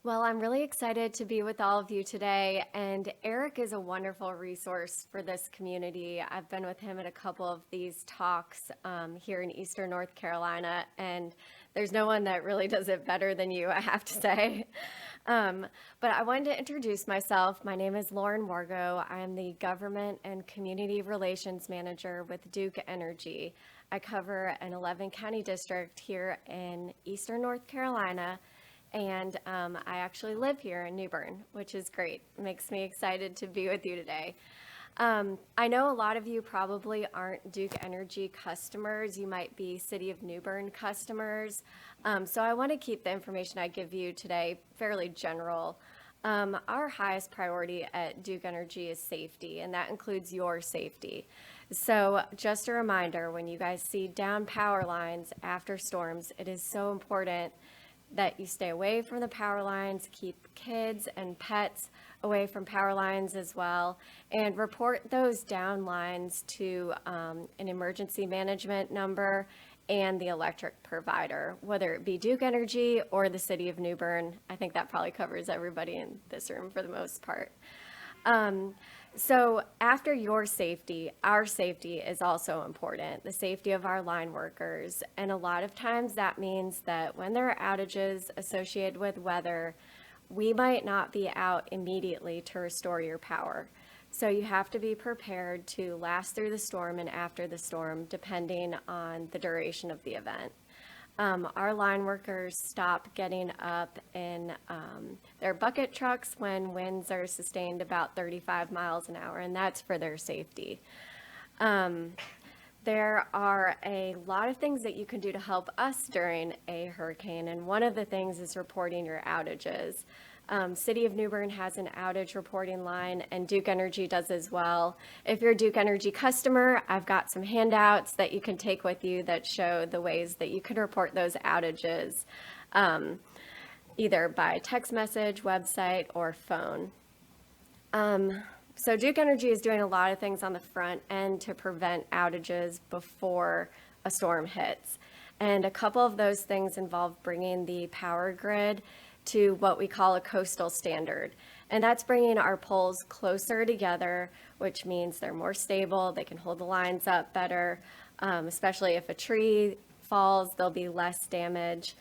Speaker 7: Well, I'm really excited to be with all of you today, and Eric is a wonderful resource for this community. I've been with him at a couple of these talks here in Eastern North Carolina, and there's no one that really does it better than you, I have to say. But I wanted to introduce myself. My name is Lauren Wargo. I am the Government and Community Relations Manager with Duke Energy. I cover an 11-county district here in Eastern North Carolina, and I actually live here in New Bern, which is great. It makes me excited to be with you today. I know a lot of you probably aren't Duke Energy customers. You might be City of New Bern customers. So I want to keep the information I give you today fairly general. Our highest priority at Duke Energy is safety, and that includes your safety. So just a reminder, when you guys see down power lines after storms, it is so important that you stay away from the power lines, keep kids and pets away from power lines as well, and report those down lines to an emergency management number and the electric provider, whether it be Duke Energy or the City of New Bern. I think that probably covers everybody in this room for the most part. So after your safety, our safety is also important, the safety of our line workers. And a lot of times that means that when there are outages associated with weather, we might not be out immediately to restore your power. So you have to be prepared to last through the storm and after the storm, depending on the duration of the event. Our line workers stop getting up in their bucket trucks when winds are sustained about 35 miles an hour, and that's for their safety. There are a lot of things that you can do to help us during a hurricane, and one of the things is reporting your outages. City of New Bern has an outage reporting line, and Duke Energy does as well. If you're a Duke Energy customer, I've got some handouts that you can take with you that show the ways that you can report those outages, either by text message, website, or phone. So Duke Energy is doing a lot of things on the front end to prevent outages before a storm hits. And a couple of those things involve bringing the power grid to what we call a coastal standard. And that's bringing our poles closer together, which means they're more stable, they can hold the lines up better, especially if a tree falls, there'll be less damage.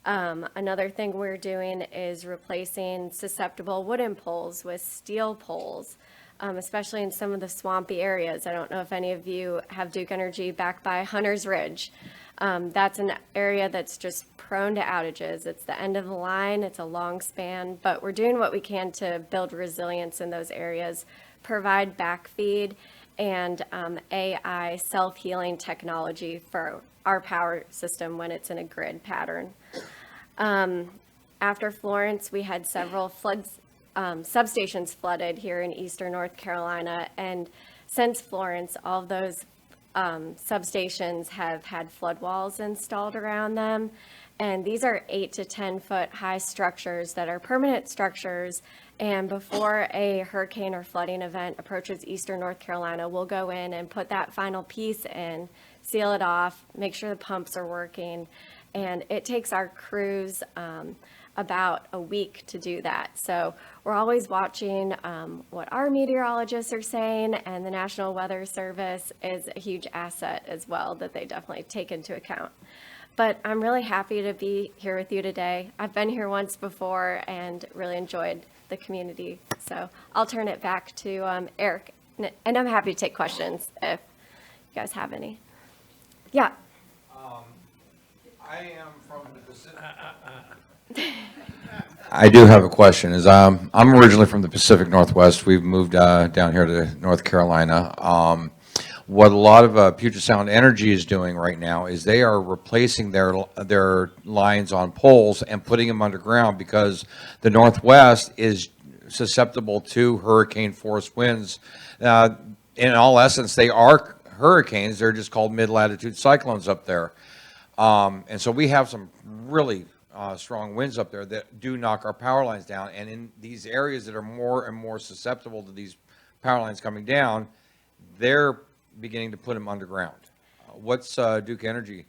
Speaker 7: Another thing we're doing is replacing susceptible wooden poles with steel poles, especially in some of the swampy areas. I don't know if any of you have Duke Energy back by Hunter's Ridge. That's an area that's just prone to outages. It's the end of the line, it's a long span, but we're doing what we can to build resilience in those areas, provide backfeed, and AI self-healing technology for our power system when it's in a grid pattern. After Florence, we had several substations flooded here in Eastern North Carolina, and since Florence, all of those substations have had flood walls installed around them. And these are 8 to 10 foot high structures that are permanent structures. And before a hurricane or flooding event approaches Eastern North Carolina, we'll go in and put that final piece in, seal it off, make sure the pumps are working. And it takes our crews about a week to do that. So we're always watching what our meteorologists are saying, and the National Weather Service is a huge asset as well that they definitely take into account. But I'm really happy to be here with you today. I've been here once before and really enjoyed the community. So I'll turn it back to Eric, and I'm happy to take questions if you guys have any. Yeah.
Speaker 6: I am from the Pacific. I do have a question. I'm originally from the Pacific Northwest. We've moved down here to North Carolina. What a lot of Puget Sound Energy is doing right now is they are replacing their lines on poles and putting them underground because the Northwest is susceptible to hurricane force winds. In all essence, they are hurricanes. They're just called mid-latitude cyclones up there. And so we have some really strong winds up there that do knock our power lines down. And in these areas that are more and more susceptible to these power lines coming down, they're beginning to put them underground. What's Duke Energy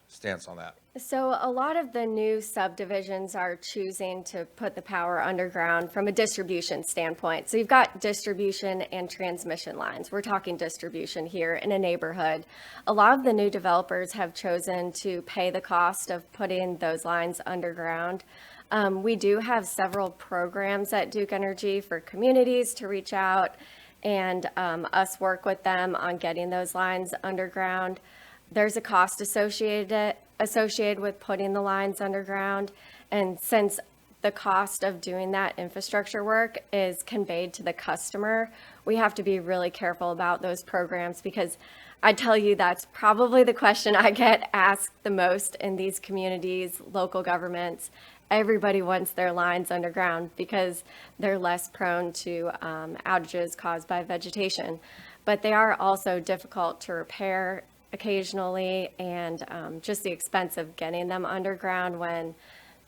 Speaker 6: stance on that?
Speaker 7: So a lot of the new subdivisions are choosing to put the power underground from a distribution standpoint. So you've got distribution and transmission lines. We're talking distribution here in a neighborhood. A lot of the new developers have chosen to pay the cost of putting those lines underground. We do have several programs at Duke Energy for communities to reach out and us work with them on getting those lines underground. There's a cost associated with putting the lines underground. And since the cost of doing that infrastructure work is conveyed to the customer, we have to be really careful about those programs, because I tell you, that's probably the question I get asked the most in these communities, local governments. Everybody wants their lines underground because they're less prone to outages caused by vegetation. But they are also difficult to repair occasionally, and just the expense of getting them underground when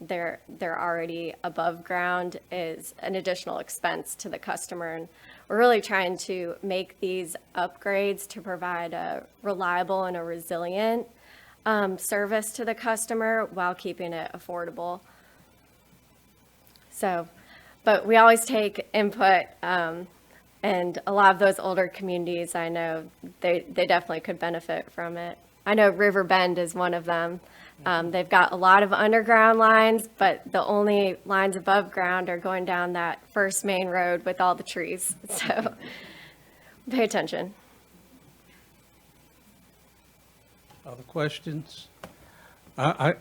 Speaker 7: they're already above ground is an additional expense to the customer. And we're really trying to make these upgrades to provide a reliable and a resilient service to the customer while keeping it affordable. So, but we always take input, and a lot of those older communities, I know, they definitely could benefit from it. I know River Bend is one of them. They've got a lot of underground lines, but the only lines above ground are going down that first main road with all the trees. So pay attention.
Speaker 1: Other questions? I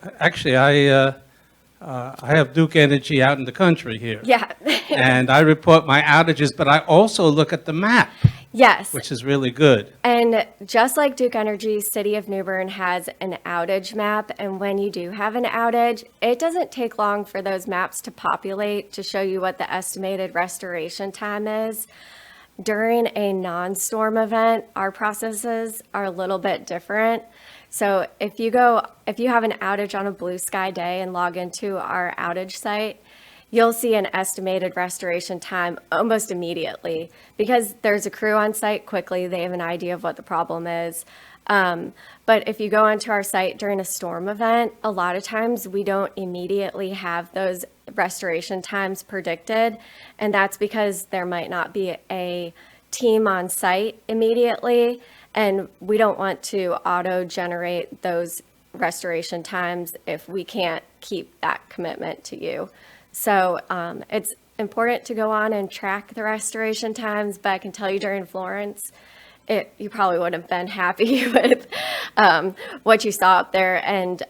Speaker 1: have Duke Energy out in the country here.
Speaker 7: Yeah.
Speaker 1: And I report my outages, but I also look at the map,
Speaker 7: Yes.
Speaker 1: which is really good.
Speaker 7: And just like Duke Energy, City of New Bern has an outage map. And when you do have an outage, it doesn't take long for those maps to populate to show you what the estimated restoration time is. During a non-storm event, our processes are a little bit different. So if you have an outage on a blue sky day and log into our outage site, you'll see an estimated restoration time almost immediately, because there's a crew on site quickly. They have an idea of what the problem is. But if you go onto our site during a storm event, a lot of times we don't immediately have those restoration times predicted. And that's because there might not be a team on site immediately. And we don't want to auto-generate those restoration times if we can't keep that commitment to you. So it's important to go on and track the restoration times, but I can tell you during Florence, you probably wouldn't have been happy with what you saw up there. And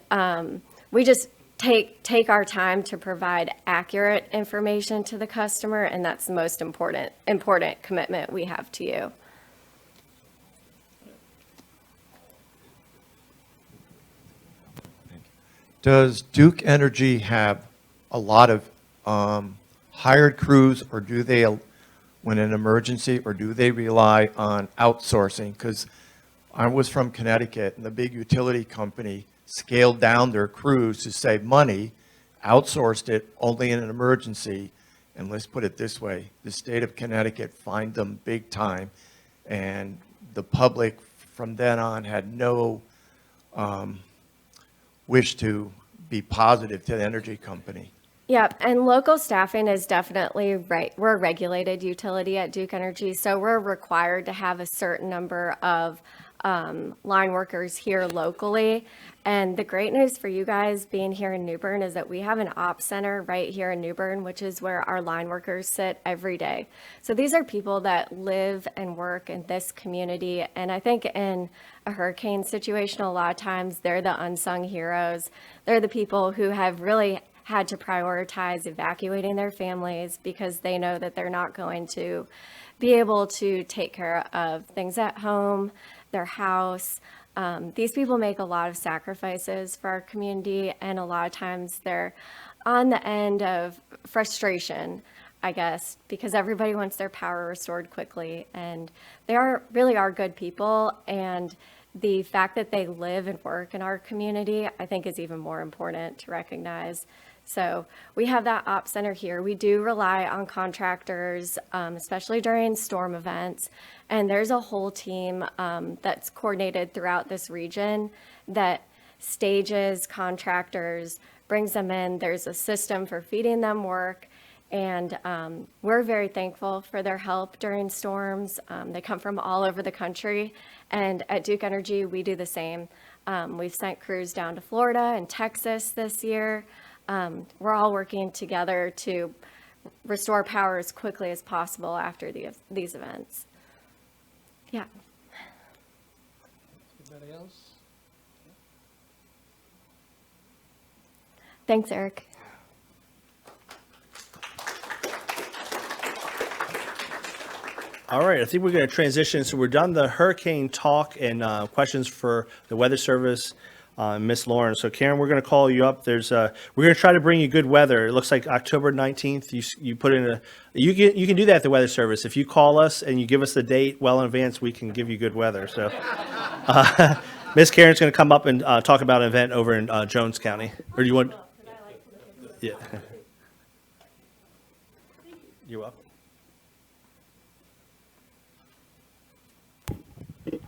Speaker 7: we just take our time to provide accurate information to the customer, and that's the most important commitment we have to you.
Speaker 3: Does Duke Energy have a lot of hired crews, or do they, when an emergency, or do they rely on outsourcing? Because I was from Connecticut, and the big utility company scaled down their crews to save money, outsourced it only in an emergency, and let's put it this way, the state of Connecticut fined them big time, and the public from then on had no wish to be positive to the energy company.
Speaker 7: Yeah, and local staffing is definitely right. We're a regulated utility at Duke Energy, so we're required to have a certain number of line workers here locally. And the great news for you guys being here in New Bern is that we have an ops center right here in New Bern, which is where our line workers sit every day. So these are people that live and work in this community. And I think in a hurricane situation, a lot of times they're the unsung heroes. They're the people who have really had to prioritize evacuating their families because they know that they're not going to be able to take care of things at home, their house. These people make a lot of sacrifices for our community, and a lot of times they're on the end of frustration, I guess, because everybody wants their power restored quickly, and they really are good people. And the fact that they live and work in our community, I think, is even more important to recognize. So we have that ops center here. We do rely on contractors, especially during storm events. And there's a whole team that's coordinated throughout this region that stages, contractors, brings them in. There's a system for feeding them work. And we're very thankful for their help during storms. They come from all over the country. And at Duke Energy, we do the same. We've sent crews down to Florida and Texas this year. We're all working together to restore power as quickly as possible after these events. Yeah.
Speaker 1: Anybody else?
Speaker 7: Thanks, Eric.
Speaker 2: All right, I think we're going to transition. So we're done the hurricane talk and questions for the Weather Service, Miss Lauren. So Karen, we're going to call you up. We're going to try to bring you good weather. It looks like October 19th. You put in you can do that at the Weather Service. If you call us and you give us the date well in advance, we can give you good weather. So Miss Karen's going to come up and talk about an event over in Jones County. Or do you want? Yeah. You're welcome.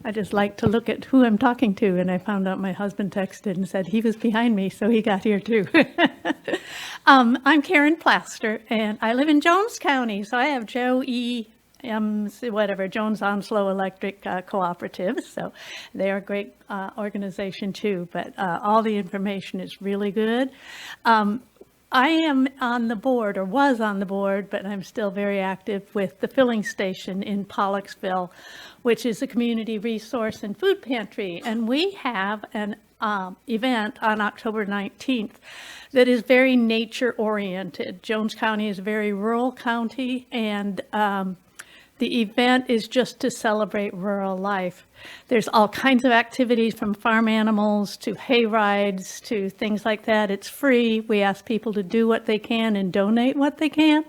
Speaker 8: I just like to look at who I'm talking to, and I found out my husband texted and said he was behind me, so he got here too. I'm Karen Plaster, and I live in Jones County, so I have Jones Onslow Electric Cooperative, so they're a great organization too, but all the information is really good. I am on the board, or was on the board, but I'm still very active with the filling station in Pollexville, which is a community resource and food pantry. And we have an event on October 19th that is very nature oriented. Jones County is a very rural county, and the event is just to celebrate rural life. There's all kinds of activities, from farm animals to hay rides to things like that. It's free. We ask people to do what they can and donate what they can.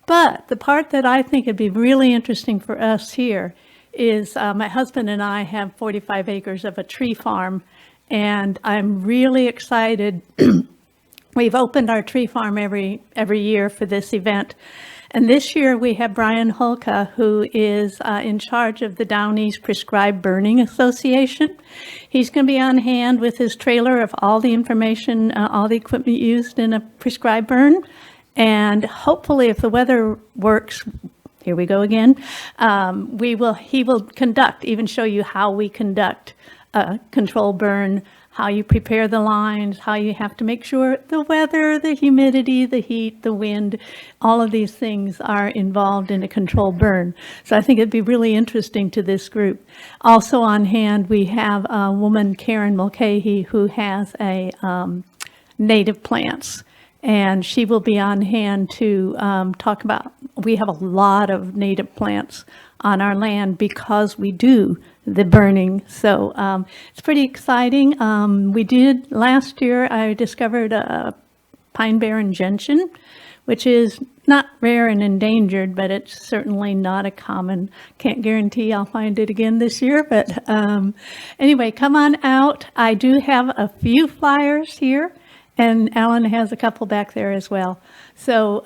Speaker 8: But the part that I think would be really interesting for us here is my husband and I have 45 acres of a tree farm, and I'm really excited. We've opened our tree farm every year for this event. And this year we have Brian Hulka, who is in charge of the Down East Prescribed Burning Association. He's going to be on hand with his trailer of all the information, all the equipment used in a prescribed burn. And hopefully, if the weather works, here we go again, he will conduct, even show you how we conduct a control burn, how you prepare the lines, how you have to make sure the weather, the humidity, the heat, the wind, all of these things are involved in a controlled burn. So I think it'd be really interesting to this group. Also on hand, we have a woman, Karen Mulcahy, who has a native plants. And she will be on hand to talk about, we have a lot of native plants on our land because we do the burning. So it's pretty exciting. We did, last year, I discovered a pine barren gentian, which is not rare and endangered, but it's certainly not a common, can't guarantee I'll find it again this year. But anyway, come on out. I do have a few flyers here, and Alan has a couple back there as well. So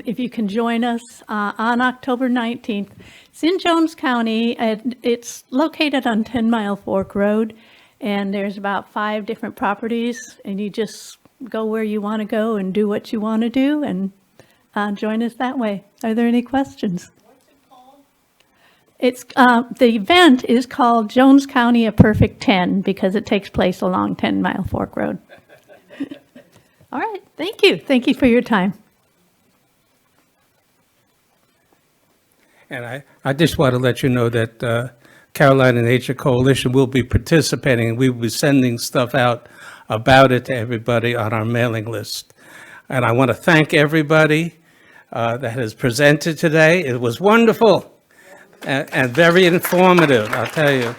Speaker 8: if you can join us on October 19th, it's in Jones County. It's located on 10 Mile Fork Road, and there's about 5 different properties, and you just go where you want to go and do what you want to do, and join us that way. Are there any questions? What's it called? It's the event is called Jones County A Perfect 10 because it takes place along 10 Mile Fork Road. All right, thank you. Thank you for your time.
Speaker 1: And I just want to let you know that Carolina Nature Coalition will be participating, and we will be sending stuff out about it to everybody on our mailing list. And I want to thank everybody that has presented today. It was wonderful and very informative, I'll tell you.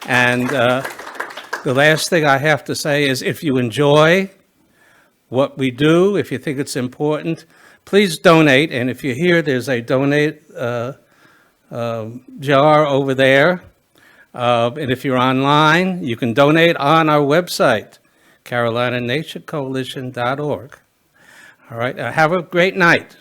Speaker 1: And the last thing I have to say is, if you enjoy what we do, if you think it's important, please donate. And if you're here, there's a donate jar over there. And if you're online, you can donate on our website, carolinanaturecoalition.org. All right, have a great night.